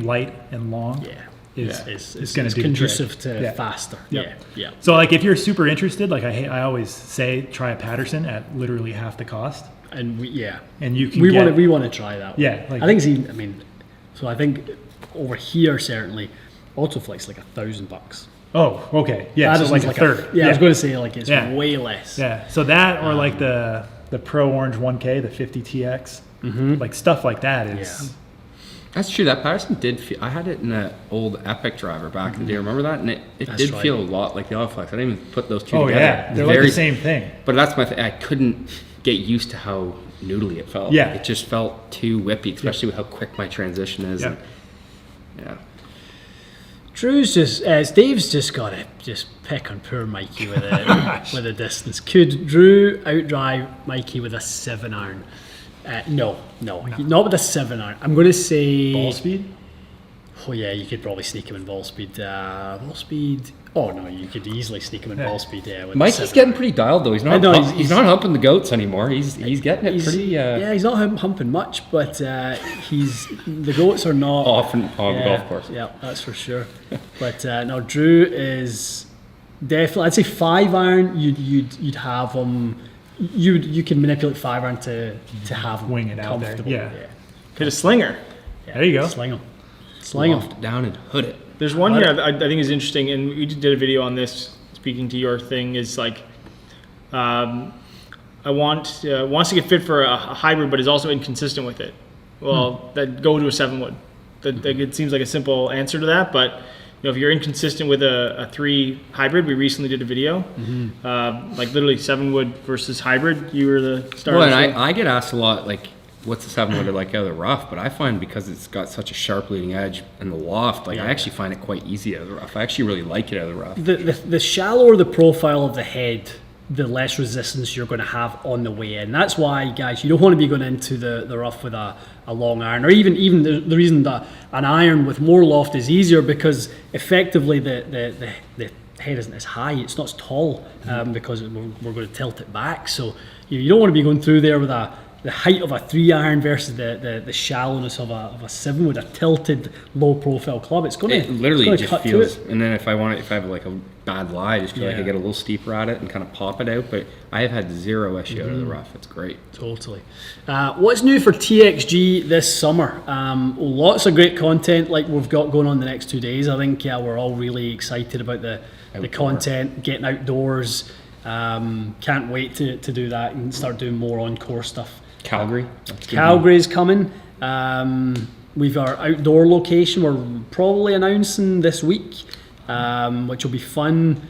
[SPEAKER 3] light and long
[SPEAKER 2] Yeah.
[SPEAKER 3] is going to do
[SPEAKER 2] conducive
[SPEAKER 3] the
[SPEAKER 2] to
[SPEAKER 3] trick. Yeah.
[SPEAKER 2] faster.
[SPEAKER 3] Yep.
[SPEAKER 2] Yeah.
[SPEAKER 3] So like if you're super interested, like I always say, try a Patterson at literally half the cost,
[SPEAKER 2] And
[SPEAKER 3] and you can
[SPEAKER 2] we
[SPEAKER 3] get,
[SPEAKER 2] want to try that one.
[SPEAKER 3] Yeah, like-
[SPEAKER 2] I think it's even, I think over here certainly Autoflex like $1,000.
[SPEAKER 3] Oh, okay, yeah, so
[SPEAKER 2] Patterson's
[SPEAKER 3] like a third.
[SPEAKER 2] I was going to say like it's
[SPEAKER 3] Yeah.
[SPEAKER 2] way less.
[SPEAKER 3] Yeah, so that or like the Pro Orange 1K, the 50 TX, like stuff like that is.
[SPEAKER 2] Yeah.
[SPEAKER 1] That's true. That Patterson did feel. I had it in an old Epic driver back in the day. Remember that? And it
[SPEAKER 2] That's
[SPEAKER 1] did
[SPEAKER 2] right.
[SPEAKER 1] feel a lot like the Autoflex. I didn't even put those two
[SPEAKER 3] Oh
[SPEAKER 1] together.
[SPEAKER 3] yeah, they're like the same thing.
[SPEAKER 1] But that's my thing. I couldn't get used to how noodly it felt.
[SPEAKER 3] Yeah.
[SPEAKER 1] It just felt too whippy, especially with how quick my transition is.
[SPEAKER 3] Yeah.
[SPEAKER 1] And, yeah.
[SPEAKER 2] Drew's Dave's just got to just pick on poor Mikey with a distance. Could Drew outdrive Mikey with a 7-iron? No, not with a 7-iron. I'm going to say
[SPEAKER 3] Ball speed.
[SPEAKER 2] Oh yeah, you could probably sneak him in ball speed. Ball speed. Oh no, you could easily sneak him in ball speed. Yeah, with
[SPEAKER 1] Mikey's
[SPEAKER 2] 7-iron.
[SPEAKER 1] getting pretty dialed though. He's not.
[SPEAKER 2] know,
[SPEAKER 1] He's not humping the goats anymore. He's getting it pretty.
[SPEAKER 2] Yeah, he's not humping much, but the goats are not
[SPEAKER 1] Often on the
[SPEAKER 2] yeah,
[SPEAKER 1] golf course.
[SPEAKER 2] Yeah, that's for sure. But no, Drew is definitely. I'd say 5-iron. You'd have him. You can manipulate 5-iron to have him
[SPEAKER 3] Wing it out there,
[SPEAKER 2] comfortable.
[SPEAKER 3] yeah.
[SPEAKER 4] Hit a slinger.
[SPEAKER 3] There you go.
[SPEAKER 2] Sling him.
[SPEAKER 1] Loft it down and hood it.
[SPEAKER 4] There's one here I think is interesting, and we did a video on this. Speaking to your thing, is like, I wants to get fit for a hybrid, but is also inconsistent with it. Well, that go to a 7-wood. That it seems like a simple answer to that, but if you're inconsistent with a 3 hybrid, we recently did a video, like literally 7-wood versus hybrid. You were the star.
[SPEAKER 1] Well,
[SPEAKER 4] of the
[SPEAKER 1] and
[SPEAKER 4] show.
[SPEAKER 1] I get asked a lot, like, what's the 7-wooder like out of the rough? But I find because it's got such a sharp leading edge in the loft, like I actually find it quite easy out of the rough. I actually really like it out of the rough.
[SPEAKER 2] The shallower the profile of the head, the less resistance you're going to have on the way in. That's why, guys, you don't want to be going into the rough with a long iron, or even the reason that an iron with more loft is easier, because effectively the head isn't as high, it's not as tall, because we're going to tilt it back. So you don't want to be going through there with a the height of a 3-iron versus the shallowness of a 7 with a tilted low profile club. It's going to
[SPEAKER 1] literally just
[SPEAKER 2] cut
[SPEAKER 1] feels.
[SPEAKER 2] to it.
[SPEAKER 1] And then if I have like a bad lie, I just feel like I get a little steeper at it and kind of pop it out. But I have had zero issue out of the rough. It's great.
[SPEAKER 2] Totally. What's new for TXG this summer? Lots of great content like we've got going on the next 2 days. I think we're all really excited about the content, getting outdoors. Can't wait to do that and start doing more on-course stuff. Calgary's coming. We've our outdoor location we're probably announcing this week, which will be fun.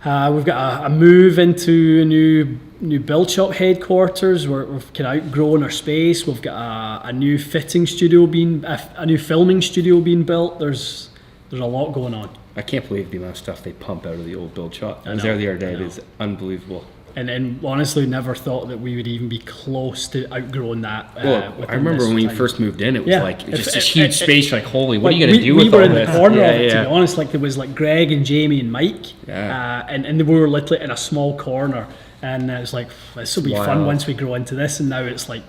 [SPEAKER 2] We've got a move into a new build shop headquarters. We've kind of outgrown our space. We've got a new fitting studio a new filming studio being built. There's a lot going on.
[SPEAKER 1] I can't believe the amount of stuff they pump out of the old build shop. I was there the other day. It is unbelievable.
[SPEAKER 2] And honestly, never thought that we would even be close to outgrowing that.
[SPEAKER 1] Well, I remember when we first moved in, it was like just this huge space. Like, holy, what are you going to do with
[SPEAKER 2] all this?
[SPEAKER 1] We were in
[SPEAKER 2] the corner of it, to be honest. Like, there was like Greg and Jamie and Mike, and we were literally in a small corner. And it's like, this will be fun once we grow into this. And now it's like,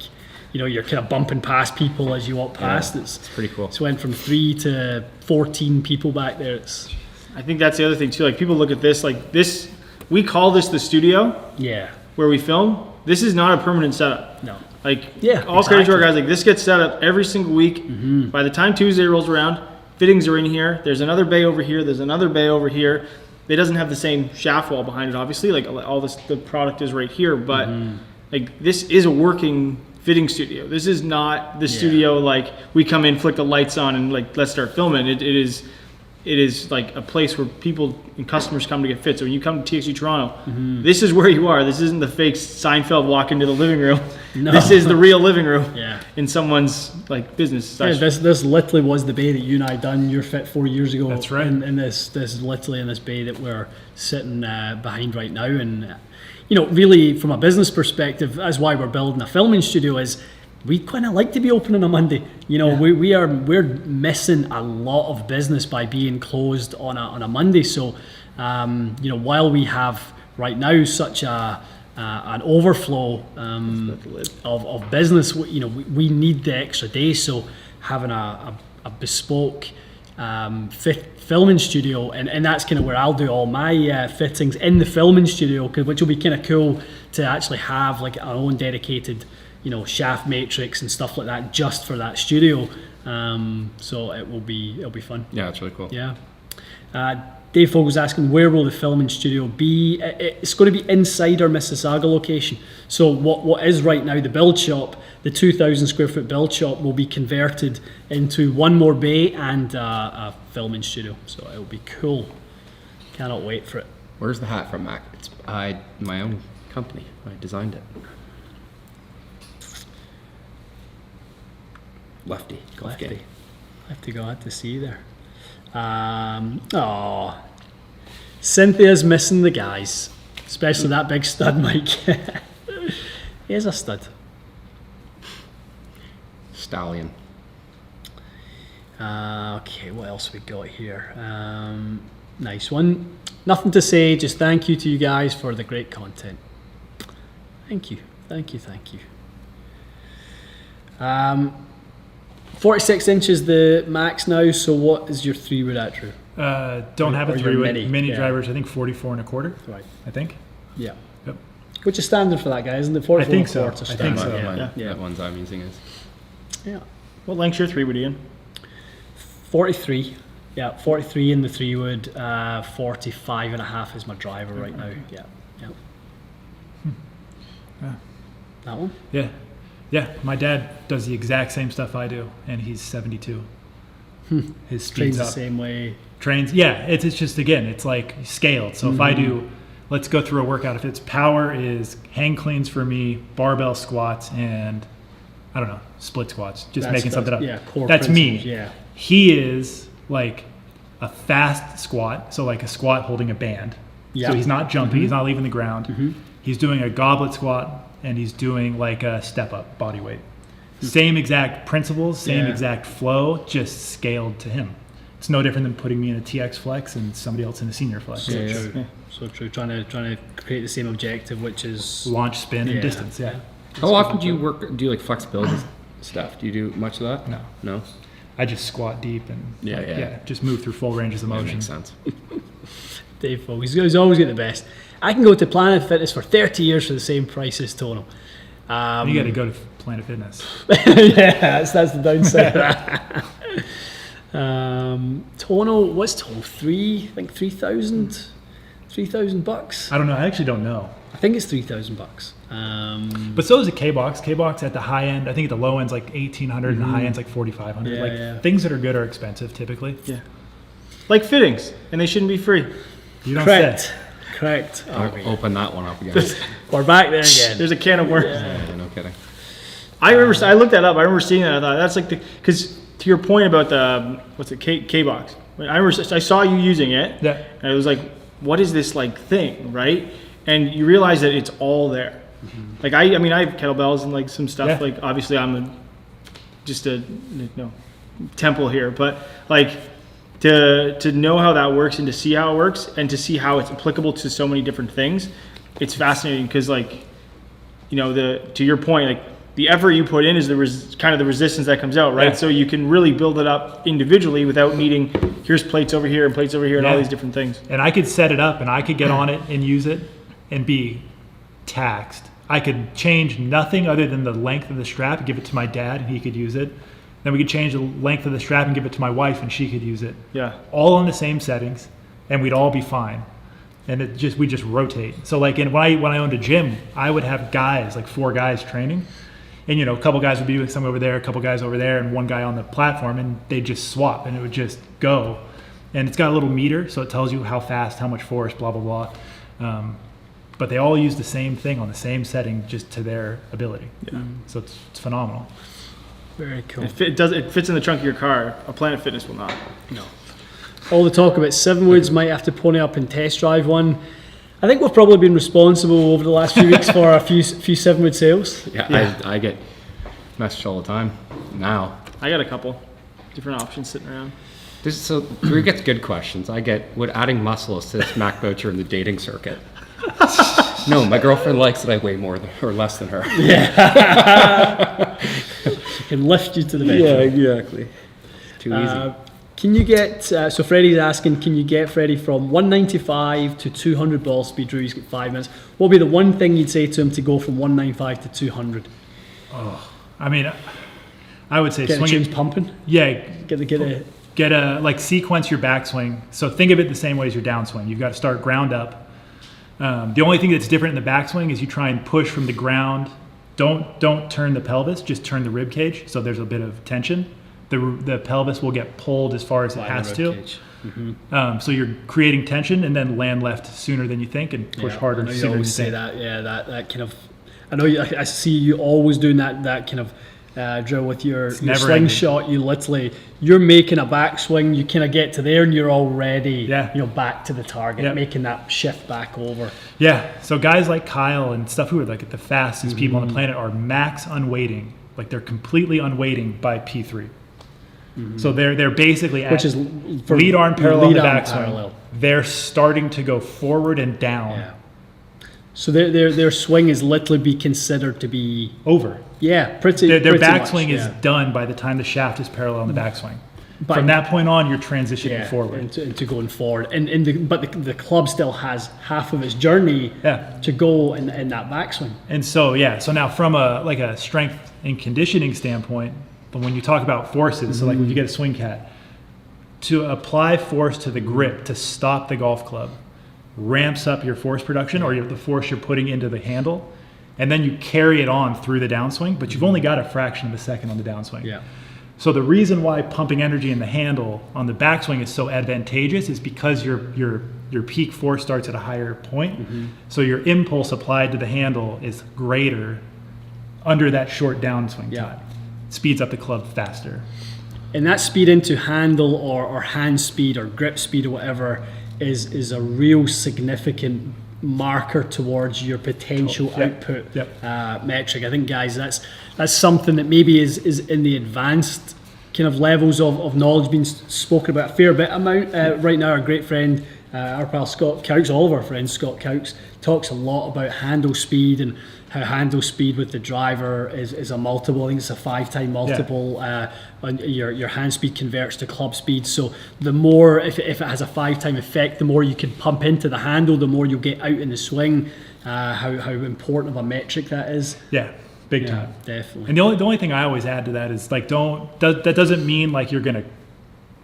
[SPEAKER 2] you're kind of bumping past people as you walk past. It's
[SPEAKER 1] pretty cool.
[SPEAKER 2] It's went from 3 to 14 people back there.
[SPEAKER 4] I think that's the other thing too. Like, people look at this like this. We call this the studio.
[SPEAKER 2] Yeah.
[SPEAKER 4] Where we film. This is not a permanent setup.
[SPEAKER 2] No.
[SPEAKER 4] Like, all credit to our guys. Like, this gets set up every single week. Mm-hmm. By the time Tuesday rolls around, fittings are in here. There's another bay over here. There's another bay over here. It doesn't have the same shaft wall behind it, obviously. Like, all this, the product is right here. But like, this is a working fitting studio. This is not the studio like we come in, flick the lights on, and like, let's start filming. It is like a place where people and customers come to get fit. So when you come to TXG Toronto, this is where you are. This isn't the fake Seinfeld walk into the living room. No. This is the real living room in someone's like business.
[SPEAKER 2] Yeah, this literally was the bay that you and I done your fit 4 years ago.
[SPEAKER 3] That's right.
[SPEAKER 2] And this is literally in this bay that we're sitting behind right now. And really from a business perspective, that's why we're building a filming studio. Is we kind of like to be open on a Monday. We're missing a lot of business by being closed on a Monday. So, while we have right now such an overflow of business, we need the extra day. So, having a bespoke filming studio, and that's kind of where I'll do all my fittings in the filming studio, which will be kind of cool to actually have like our own dedicated shaft matrix and stuff like that just for that studio. So it'll be fun.
[SPEAKER 1] Yeah, it's really cool.
[SPEAKER 2] Yeah. Dave Fogg was asking, where will the filming studio be? It's going to be inside our Mississauga location. So what is right now the build shop, the 2,000 square foot build shop will be converted into one more bay and a filming studio. So it'll be cool. Cannot wait for it.
[SPEAKER 1] Where's the hat from, Mac? It's my own company. I designed it. Lefty.
[SPEAKER 2] Lefty glad to see you there. Cynthia's missing the guys, especially that big stud Mike. He is a stud.
[SPEAKER 1] Stallion.
[SPEAKER 2] Okay, what else we got here? Nice one. Nothing to say, just thank you to you guys for the great content. Thank you. 46 inches the max now, so what is your 3-wood at, Drew?
[SPEAKER 3] Don't have a 3-wood. Mini
[SPEAKER 2] yeah.
[SPEAKER 3] drivers, I think 44 1/4.
[SPEAKER 2] Right.
[SPEAKER 3] I think.
[SPEAKER 2] Yeah.
[SPEAKER 3] Yep.
[SPEAKER 2] Which is standard for that guy, isn't it? 44
[SPEAKER 3] I think so.
[SPEAKER 2] quarter
[SPEAKER 3] I think so.
[SPEAKER 1] Yeah. That ones I'm using is.
[SPEAKER 2] Yeah.
[SPEAKER 4] What length's your 3-wood, Ian?
[SPEAKER 2] 43. Yeah, 43 in the 3-wood. 45 and a half is my driver right now. Yeah. That one?
[SPEAKER 3] Yeah. Yeah, my dad does the exact same stuff I do, and he's 72. His speed's
[SPEAKER 2] Trains
[SPEAKER 3] up.
[SPEAKER 2] the same way.
[SPEAKER 3] Trains, yeah. It's just, again, it's like scaled. So if I do, let's go through a workout. If it's power is hang cleans for me, barbell squats, and I don't know, split squats. Just making something up.
[SPEAKER 2] Yeah, core
[SPEAKER 3] That's me.
[SPEAKER 2] Yeah.
[SPEAKER 3] He is like a fast squat, so like a squat holding a band.
[SPEAKER 2] Yeah.
[SPEAKER 3] So he's not jumping, he's not leaving the ground. He's doing a goblet squat, and he's doing like a step up body weight. Same exact principles, same exact flow, just scaled to him. It's no different than putting me in a TX flex and somebody else in a senior flex.
[SPEAKER 2] So true. So true. Trying to create the same objective, which is
[SPEAKER 3] launch, spin, and distance. Yeah.
[SPEAKER 1] How often do you do like flexibility stuff? Do you do much of that?
[SPEAKER 3] No.
[SPEAKER 1] No?
[SPEAKER 3] I just squat deep and
[SPEAKER 1] Yeah.
[SPEAKER 3] just move through full ranges of
[SPEAKER 1] That
[SPEAKER 3] motion.
[SPEAKER 1] makes sense.
[SPEAKER 2] Dave, he's always got the best. I can go to Planet Fitness for 30 years for the same price as Tono.
[SPEAKER 3] You got to go to Planet Fitness.
[SPEAKER 2] Yeah, that's the downside of that. Tono, what's Tono? I think 3,000 bucks.
[SPEAKER 3] I don't know. I actually don't know.
[SPEAKER 2] I think it's 3,000 bucks.
[SPEAKER 3] But so is a Kbox. Kbox at the high end, I think at the low end's like 1,800 and the high end's like 4,500.
[SPEAKER 2] Yeah.
[SPEAKER 3] Things that are good are expensive typically.
[SPEAKER 4] Yeah. Like fittings, and they shouldn't be free.
[SPEAKER 3] You don't
[SPEAKER 2] Correct.
[SPEAKER 3] say.
[SPEAKER 2] Correct.
[SPEAKER 1] I'll open that one up again.
[SPEAKER 2] We're back there again.
[SPEAKER 4] There's a can of worms.
[SPEAKER 1] Yeah, no kidding.
[SPEAKER 4] I looked that up. I remember seeing that. I thought that's like because to your point about the Kbox. I saw you using it.
[SPEAKER 3] Yeah.
[SPEAKER 4] And it was like, what is this like thing, right? And you realize that it's all there. Like I have kettlebells and like some stuff.
[SPEAKER 3] Yeah.
[SPEAKER 4] Like obviously I'm just a temple here, but like to know how that works and to see how it works and to see how it's applicable to so many different things, it's fascinating because like to your point, like the effort you put in is kind of the resistance that comes out, right?
[SPEAKER 3] Yeah.
[SPEAKER 4] So you can really build it up individually without needing here's plates over here and plates over here and all these different things.
[SPEAKER 3] And I could set it up and I could get on it and use it and be taxed. I could change nothing other than the length of the strap, give it to my dad and he could use it. Then we could change the length of the strap and give it to my wife and she could use it.
[SPEAKER 4] Yeah.
[SPEAKER 3] All on the same settings and we'd all be fine. And we just rotate. So like when I owned a gym, I would have guys, like 4 guys training. And a couple guys would be with some over there, a couple guys over there, and one guy on the platform, and they'd just swap, and it would just go. And it's got a little meter, so it tells you how fast, how much force, blah, blah, blah. But they all use the same thing on the same setting, just to their ability. Yeah. So it's phenomenal.
[SPEAKER 2] Very cool.
[SPEAKER 4] It fits in the trunk of your car. A Planet Fitness will not.
[SPEAKER 2] No. All the talk about Sevenwoods, might have to pony up and test drive one. I think we've probably been responsible over the last few weeks for a few Sevenwood sales.
[SPEAKER 1] Yeah. I get messaged all the time now.
[SPEAKER 4] I got a couple different options sitting around.
[SPEAKER 1] So Drew gets good questions. I get, would adding muscle assist Mac Boucher in the dating circuit? No, my girlfriend likes that I weigh more or less than her.
[SPEAKER 2] Yeah. She can lift you to the bedroom.
[SPEAKER 1] Yeah, exactly. Too easy.
[SPEAKER 2] Can you get, so Freddie's asking, can you get Freddie from 195 to 200 ball speed? Drew, he's got 5 minutes. What would be the one thing you'd say to him to go from 195 to 200?
[SPEAKER 3] Oh, I mean, I would say
[SPEAKER 2] get
[SPEAKER 3] swing
[SPEAKER 2] the tunes
[SPEAKER 3] it.
[SPEAKER 2] Pumping?
[SPEAKER 3] Yeah.
[SPEAKER 2] Get a
[SPEAKER 3] like sequence your backswing. So think of it the same way as your downswing. You've got to start ground up. The only thing that's different in the backswing is you try and push from the ground. Don't turn the pelvis, just turn the rib cage. So there's a bit of tension. The pelvis will get pulled as far as it has to. Mm-hmm. So you're creating tension and then land left sooner than you think and push harder
[SPEAKER 2] I know
[SPEAKER 3] sooner
[SPEAKER 2] you
[SPEAKER 3] than you
[SPEAKER 2] always say
[SPEAKER 3] think.
[SPEAKER 2] that. Yeah, that kind of. I know I see you always doing that kind of drill with your slingshot. You're making a backswing. You kind of get to there and you're already back to the target, making that shift back over. Yeah.
[SPEAKER 3] So guys like Kyle and stuff who are like the fastest people on the planet are max unweighting. Like they're completely unweighting by P3. Mm-hmm. So they're basically at
[SPEAKER 2] which is for
[SPEAKER 3] lead arm parallel in the backswing.
[SPEAKER 2] Parallel.
[SPEAKER 3] They're starting to go forward and down.
[SPEAKER 2] Yeah. So their swing is literally be considered to be
[SPEAKER 3] over.
[SPEAKER 2] Yeah, pretty.
[SPEAKER 3] Their
[SPEAKER 2] pretty
[SPEAKER 3] backswing
[SPEAKER 2] much,
[SPEAKER 3] is done by the time the shaft is parallel in the backswing.
[SPEAKER 2] But
[SPEAKER 3] from that point on, you're transitioning forward
[SPEAKER 2] into going forward, but the club still has half of its journey to go in that backswing.
[SPEAKER 3] And so now from a strength and conditioning standpoint, but when you talk about forces, so like when you get a swing cat, to apply force to the grip to stop the golf club ramps up your force production or the force you're putting into the handle, and then you carry it on through the downswing, but you've only got a fraction of a second on the downswing.
[SPEAKER 2] Yeah.
[SPEAKER 3] So the reason why pumping energy in the handle on the backswing is so advantageous is because your peak force starts at a higher point. Mm-hmm. So your impulse applied to the handle is greater under that short downswing time. Speeds up the club faster.
[SPEAKER 2] And that speed into handle or hand speed or grip speed or whatever is a real significant marker towards your potential output metric. I think, guys, that's something that maybe is in the advanced kind of levels of knowledge being spoken about a fair bit amount right now. Our great friend Our pal Scott Quirks, all of our friends, Scott Quirks, talks a lot about handle speed and how handle speed with the driver is a multiple. I think it's a 5-time multiple. Your hand speed converts to club speed. So the more, if it has a 5-time effect, the more you can pump into the handle, the more you'll get out in the swing. How important of a metric that is.
[SPEAKER 3] Yeah, big time.
[SPEAKER 2] Definitely.
[SPEAKER 3] And the only thing I always add to that is like that doesn't mean like you're gonna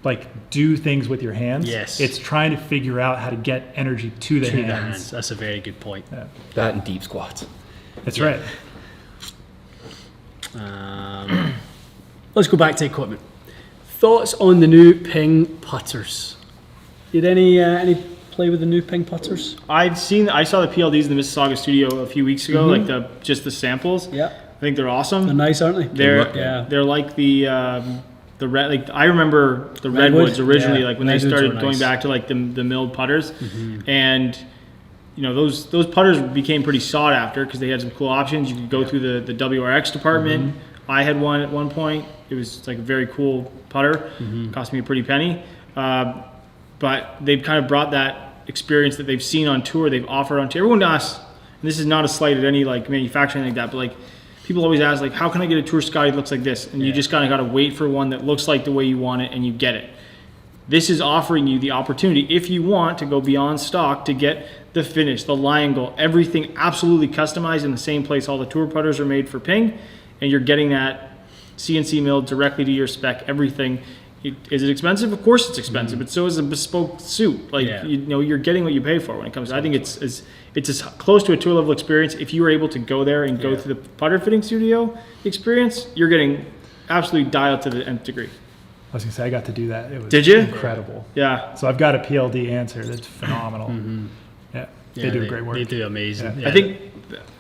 [SPEAKER 3] like do things with your hands.
[SPEAKER 2] Yes.
[SPEAKER 3] It's trying to figure out how to get energy to the hands.
[SPEAKER 2] That's a very good point.
[SPEAKER 3] Yeah.
[SPEAKER 1] That and deep squats.
[SPEAKER 3] That's right.
[SPEAKER 2] Let's go back to equipment. Thoughts on the new ping putters? Did any play with the new ping putters?
[SPEAKER 4] I saw the PLDs in the Mississauga studio a few weeks ago, like just the samples.
[SPEAKER 2] Yeah.
[SPEAKER 4] I think they're awesome.
[SPEAKER 2] They're nice, aren't they?
[SPEAKER 4] They're like the red. Like I remember the redwoods originally, like when they started going back to like the milled putters, and you know those putters became pretty sought after because they had some cool options. You could go through the WRX department. I had one at one point. It was like a very cool putter. Cost me a pretty penny. But they've kind of brought that experience that they've seen on tour, they've offered on tour. Everyone asks, and this is not a slight at any like manufacturing like that, but like people always ask like, how can I get a tour Scotty that looks like this? And you just kind of got to wait for one that looks like the way you want it and you get it. This is offering you the opportunity, if you want to go beyond stock, to get the finish, the lie angle, everything absolutely customized in the same place all the tour putters are made for ping, and you're getting that CNC milled directly to your spec, everything. Is it expensive? Of course it's expensive, but so is a bespoke suit. Like you know, you're getting what you pay for when it comes to, I think it's as close to a tour level experience. If you were able to go there and go through the putter fitting studio experience, you're getting absolutely dialed to the nth degree.
[SPEAKER 3] I was gonna say I got to do that. It was
[SPEAKER 4] Did you?
[SPEAKER 3] Incredible.
[SPEAKER 4] Yeah.
[SPEAKER 3] So I've got a PLD answer that's phenomenal. Yeah, they do great work.
[SPEAKER 2] They do amazing.
[SPEAKER 3] Yeah.
[SPEAKER 4] I think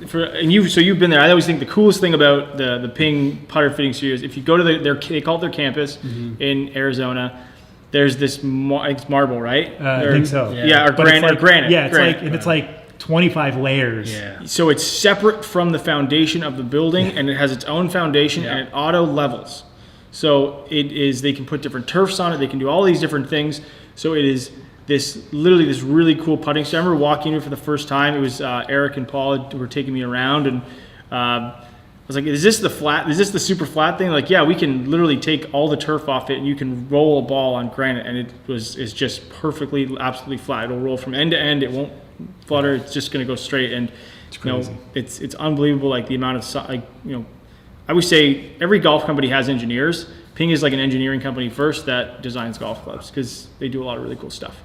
[SPEAKER 4] you've been there. I always think the coolest thing about the ping putter fitting studios, if you go to they call it their campus in Arizona, there's this it's marble, right?
[SPEAKER 3] I think so.
[SPEAKER 4] Yeah, or granite.
[SPEAKER 3] Yeah, it's
[SPEAKER 4] granite.
[SPEAKER 3] it's like 25 layers.
[SPEAKER 2] Yeah.
[SPEAKER 4] So it's separate from the foundation of the building, and it has its own foundation, and it auto levels. So it is. They can put different turfs on it. They can do all these different things. So it is this really cool putting. So I remember walking in for the first time. It was Eric and Paul who were taking me around, and I was like, "Is this the flat? Is this the super flat thing?" Like, yeah, we can literally take all the turf off it, and you can roll a ball on granite, and it's just perfectly, absolutely flat. It'll roll from end to end. It won't flutter. It's just going to go straight. And
[SPEAKER 3] It's crazy.
[SPEAKER 4] It's unbelievable. Like the amount of I would say every golf company has engineers. Ping is like an engineering company first that designs golf clubs because they do a lot of really cool stuff.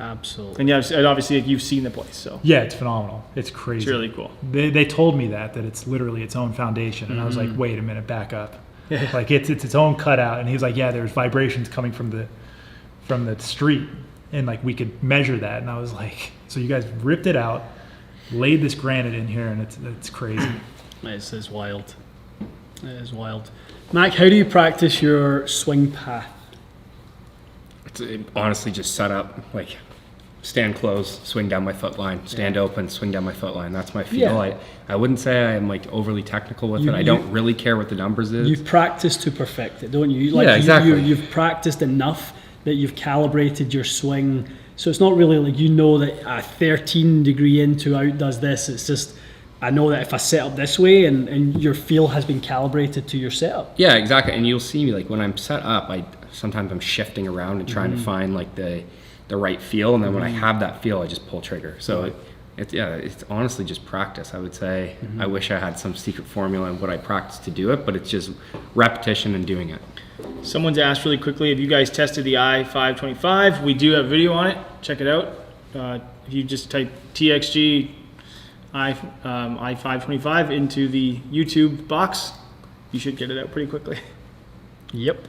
[SPEAKER 2] Absolutely.
[SPEAKER 4] And obviously like, you've seen the place, so
[SPEAKER 3] Yeah, it's phenomenal. It's crazy.
[SPEAKER 4] it's really cool.
[SPEAKER 3] They told me that it's literally its own foundation, and I was like, wait a minute, back up. Like it's its own cutout, and he's like, yeah, there's vibrations coming from the street, and like we could measure that, and I was like, so you guys ripped it out, laid this granite in here, and it's crazy.
[SPEAKER 2] It is wild. It is wild. Mac, how do you practice your swing path?
[SPEAKER 1] It's honestly just set up, like stand closed, swing down my foot line, stand open, swing down my foot line. That's my feel.
[SPEAKER 2] Yeah.
[SPEAKER 1] I wouldn't say I'm like overly technical with it. I don't really care what the numbers is.
[SPEAKER 2] You've practiced to perfect it, don't you? Like
[SPEAKER 1] Yeah, exactly.
[SPEAKER 2] You've practiced enough that you've calibrated your swing. So it's not really like you know that a 13 degree in to out does this. It's just, I know that if I set up this way and your feel has been calibrated to your setup.
[SPEAKER 1] Yeah, exactly. And you'll see me like when I'm set up, sometimes I'm shifting around and trying to find like the right feel, and then when I have that feel, I just pull trigger. So it's honestly just practice. I would say I wish I had some secret formula in what I practice to do it, but it's just repetition and doing it.
[SPEAKER 4] Someone's asked really quickly, have you guys tested the i525? We do have video on it. Check it out. If you just type TXG i525 into the YouTube box, you should get it out pretty quickly.
[SPEAKER 2] Yep.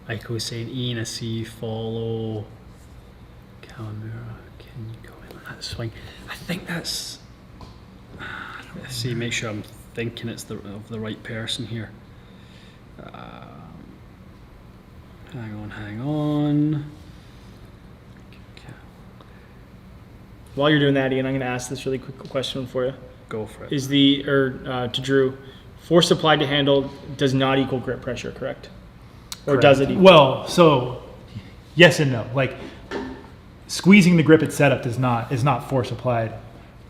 [SPEAKER 2] Michael was saying, Ian, I see you follow camera. Can you go in on that swing? I think that's. Let's see, make sure I'm thinking it's of the right person here. Hang on.
[SPEAKER 4] While you're doing that, Ian, I'm going to ask this really quick question for you.
[SPEAKER 2] Go for it.
[SPEAKER 4] To Drew, force applied to handle does not equal grip pressure, correct? Or
[SPEAKER 3] Correct.
[SPEAKER 4] does it equal?
[SPEAKER 3] Well, so yes and no. Like squeezing the grip at setup is not force applied,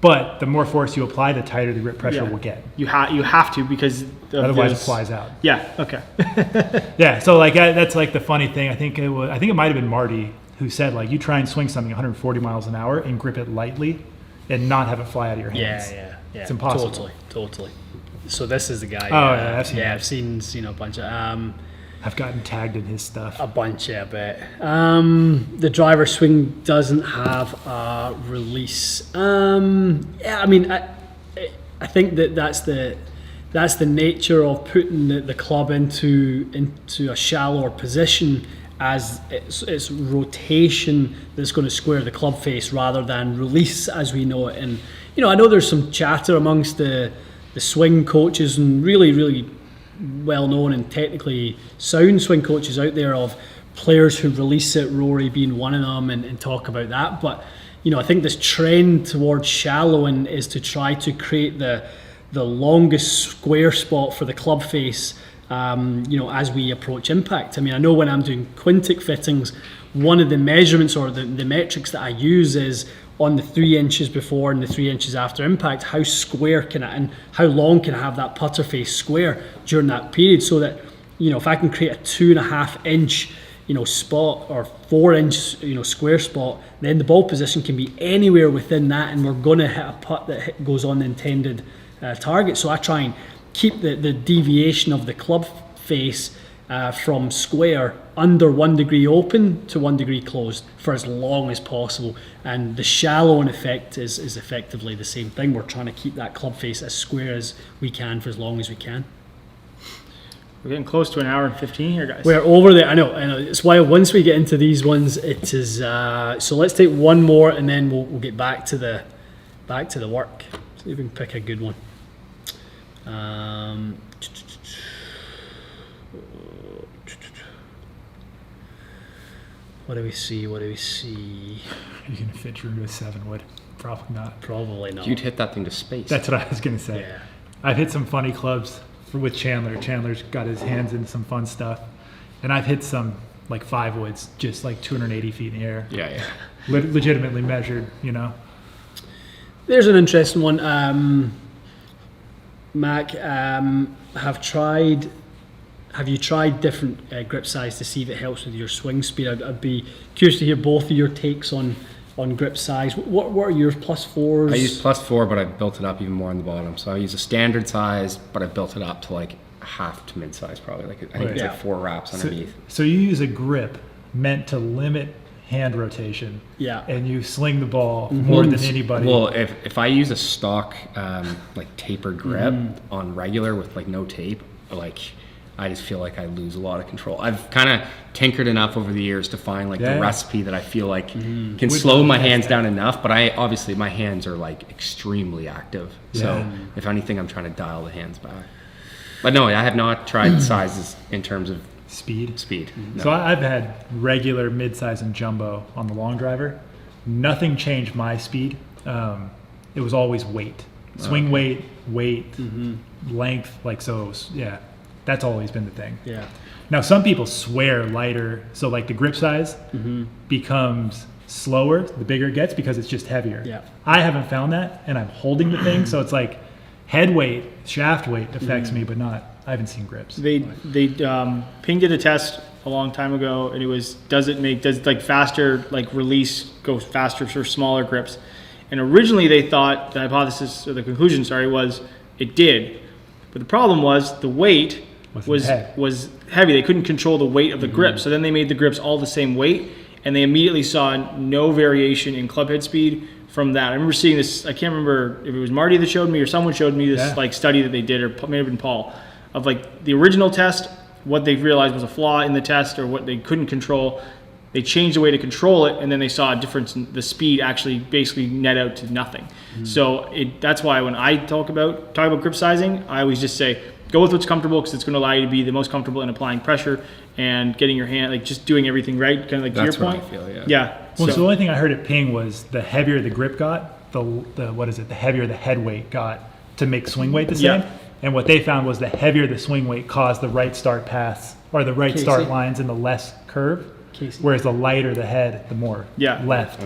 [SPEAKER 3] but the more force you apply, the tighter the grip pressure will get.
[SPEAKER 4] You have to, because
[SPEAKER 3] Otherwise it flies out.
[SPEAKER 4] Yeah. Okay.
[SPEAKER 3] Yeah. So like that's like the funny thing. I think it might have been Marty who said like you try and swing something 140 miles an hour and grip it lightly, and not have it fly out of your hands.
[SPEAKER 2] Yeah.
[SPEAKER 3] It's impossible.
[SPEAKER 2] Totally. So this is the guy.
[SPEAKER 3] Oh, yeah,
[SPEAKER 2] I've seen a bunch of.
[SPEAKER 3] I've gotten tagged in his stuff.
[SPEAKER 2] A bunch, yeah, but the driver swing doesn't have a release. Yeah, I mean, I think that's the nature of putting the club into a shallower position, as it's rotation that's going to square the club face rather than release as we know it. And I know there's some chatter amongst the swing coaches and really well-known and technically sound swing coaches out there of players who release it, Rory being one of them, and talk about that. But I think this trend towards shallowing is to try to create the longest square spot for the club face as we approach impact. I mean, I know when I'm doing Quintic fittings, one of the measurements or the metrics that I use is on the 3 inches before and the 3 inches after impact, how square can I, and how long can I have that putter face square during that period, so that if I can create a 2.5 inch spot or 4 inch square spot, then the ball position can be anywhere within that, and we're going to hit a putt that goes on the intended target. So I try and keep the deviation of the club face from square under 1 degree open to 1 degree closed for as long as possible, and the shallowing effect is effectively the same thing. We're trying to keep that club face as square as we can for as long as we can.
[SPEAKER 4] We're getting close to an hour and 15 here, guys.
[SPEAKER 2] We're over there. I know. It's why once we get into these ones, it is. So let's take one more, and then we'll get back to the work. See if we can pick a good one. What do we see?
[SPEAKER 3] Are you going to fit Drew to a 7-wood? Probably not.
[SPEAKER 2] Probably not.
[SPEAKER 1] You'd hit that thing to space.
[SPEAKER 3] That's what I was going to say.
[SPEAKER 2] Yeah.
[SPEAKER 3] I've hit some funny clubs with Chandler. Chandler's got his hands in some fun stuff. And I've hit some like 5-woods, just like 280 feet in the air.
[SPEAKER 1] Yeah.
[SPEAKER 3] Legitimately measured,
[SPEAKER 2] There's an interesting one. Mac, have you tried different grip size to see if it helps with your swing speed? I'd be curious to hear both of your takes on grip size. What are your +4s?
[SPEAKER 1] I use +4, but I've built it up even more on the bottom. So I use a standard size, but I've built it up to like half to mid-size, probably. I think it's like 4 wraps underneath.
[SPEAKER 3] So you use a grip meant to limit hand rotation.
[SPEAKER 2] Yeah.
[SPEAKER 3] And you sling the ball more than anybody.
[SPEAKER 1] Well, if I use a stock like tapered grip on regular with like no tape, like I just feel like I lose a lot of control. I've kind of tinkered enough over the years to find like the recipe that I feel like can slow my hands down enough, but obviously my hands are like extremely active. So if anything, I'm trying to dial the hands back. But no, I have not tried sizes in terms of
[SPEAKER 3] speed.
[SPEAKER 1] No.
[SPEAKER 3] So I've had regular, mid-size, and jumbo on the long driver. Nothing changed my speed. It was always weight. Swing weight, length, like so, yeah. That's always been the thing.
[SPEAKER 2] Yeah.
[SPEAKER 3] Now, some people swear lighter, so like the grip size becomes slower the bigger it gets because it's just heavier.
[SPEAKER 2] Yeah.
[SPEAKER 3] I haven't found that, and I'm holding the thing, so it's like head weight, shaft weight affects me, but not. I haven't seen grips.
[SPEAKER 4] They Ping did a test a long time ago, and it was does like faster like release go faster for smaller grips, and originally they thought the hypothesis or the conclusion was it did, but the problem was the weight was heavy. They couldn't control the weight of the grip, so then they made the grips all the same weight, and they immediately saw no variation in club head speed from that. I remember seeing this. I can't remember if it was Marty that showed me or someone showed me this like study that they did, or may have been Paul, of like the original test, what they realized was a flaw in the test or what they couldn't control. They changed the way to control it, and then they saw a difference in the speed actually basically net out to nothing. So that's why when I talk about grip sizing, I always just say go with what's comfortable, because it's going to allow you to be the most comfortable in applying pressure and getting your hand, like just doing everything right, kind of like
[SPEAKER 1] That's
[SPEAKER 4] to your point.
[SPEAKER 1] What I feel,
[SPEAKER 4] Yeah.
[SPEAKER 3] Well, so the only thing I heard at Ping was the heavier the grip got, the heavier the head weight got to make swing weight the same. And what they found was the heavier the swing weight caused the right start paths or the right start lines and the less curve. Whereas the lighter the head, the more left.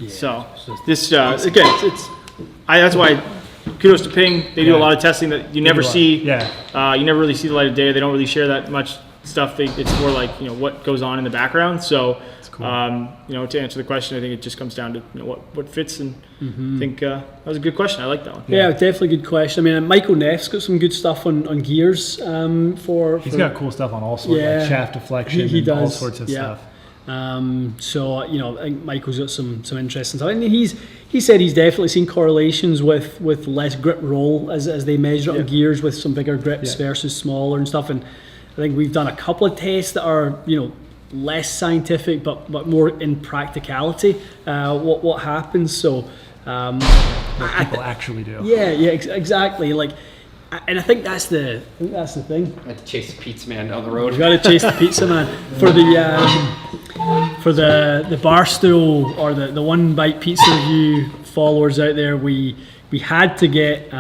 [SPEAKER 4] So this again, that's why kudos to Ping. They do a lot of testing that you never see. You never really see the light of day. They don't really share that much stuff. It's more like what goes on in the background. So cool. To answer the question, I think it just comes down to what fits, and I think that was a good question. I like that one.
[SPEAKER 2] Yeah, definitely a good question. I mean, Michael Neff's got some good stuff on gears. He's
[SPEAKER 3] got cool stuff on all sorts, like shaft deflection, he does all sorts of stuff.
[SPEAKER 2] So I think Michael's got some interesting stuff, and he said he's definitely seen correlations with less grip roll as they measure it on gears with some bigger grips versus smaller and stuff. And I think we've done a couple of tests that are less scientific but more in practicality what happens. So
[SPEAKER 3] what people actually do.
[SPEAKER 2] Exactly. Like. And I think that's the thing.
[SPEAKER 1] I had to chase the pizza man down the road.
[SPEAKER 2] You got to chase the pizza man for the Barstool or the One Bite Pizza Review followers out there. We had to get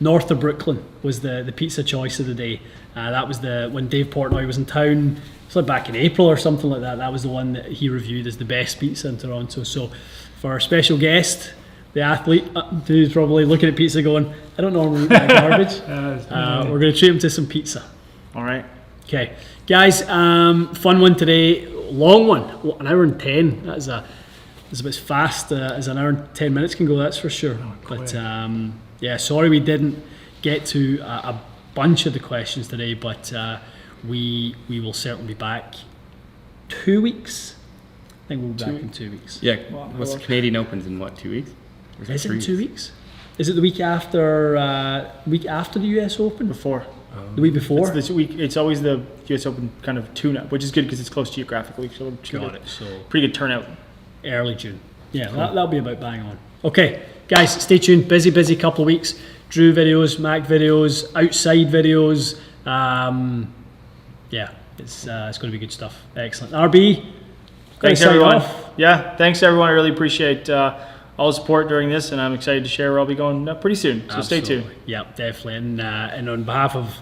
[SPEAKER 2] north of Brooklyn was the pizza choice of the day. That was when Dave Portnoy was in town. It's like back in April or something like that. That was the one that he reviewed as the best pizza in Toronto. So for our special guest, the athlete who's probably looking at pizza going, I don't normally eat that garbage. We're going to treat him to some pizza.
[SPEAKER 4] All right.
[SPEAKER 2] Okay. Guys, fun one today. Long one. An hour and 10. That's about as fast as an hour and 10 minutes can go, that's for sure. But sorry we didn't get to a bunch of the questions today, but we will certainly be back 2 weeks. I think we'll be back in 2 weeks.
[SPEAKER 1] Yeah. What's the Canadian Open's in 2 weeks?
[SPEAKER 2] Is it in 2 weeks? Is it the week after the US Open?
[SPEAKER 4] Before.
[SPEAKER 2] The week before?
[SPEAKER 4] It's this week. It's always the US Open kind of tune-up, which is good because it's close geographically. So pretty good turnout.
[SPEAKER 2] Early June. Yeah, cool. That'll be about bang on. Okay, guys, stay tuned. Busy couple of weeks. Drew videos, Mac videos, outside videos. It's going to be good stuff. Excellent. RB.
[SPEAKER 4] Thanks everyone. Yeah, thanks everyone. I really appreciate all the support during this, and I'm excited to share where I'll be going pretty soon. So Stay tuned.
[SPEAKER 2] Yeah, definitely. And on behalf of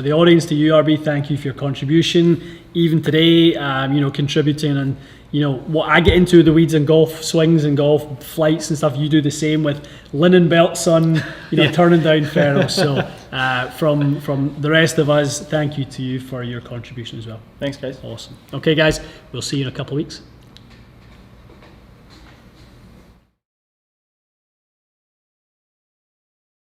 [SPEAKER 2] the audience, to you, RB, thank you for your contribution. Even today, contributing and what I get into the weeds and golf swings and golf flights and stuff. You do the same with linen belts on, turning down ferrules. So from the rest of us, thank you to you for your contribution as well.
[SPEAKER 4] Thanks, guys.
[SPEAKER 2] Awesome. Okay, guys, we'll see you in a couple of weeks.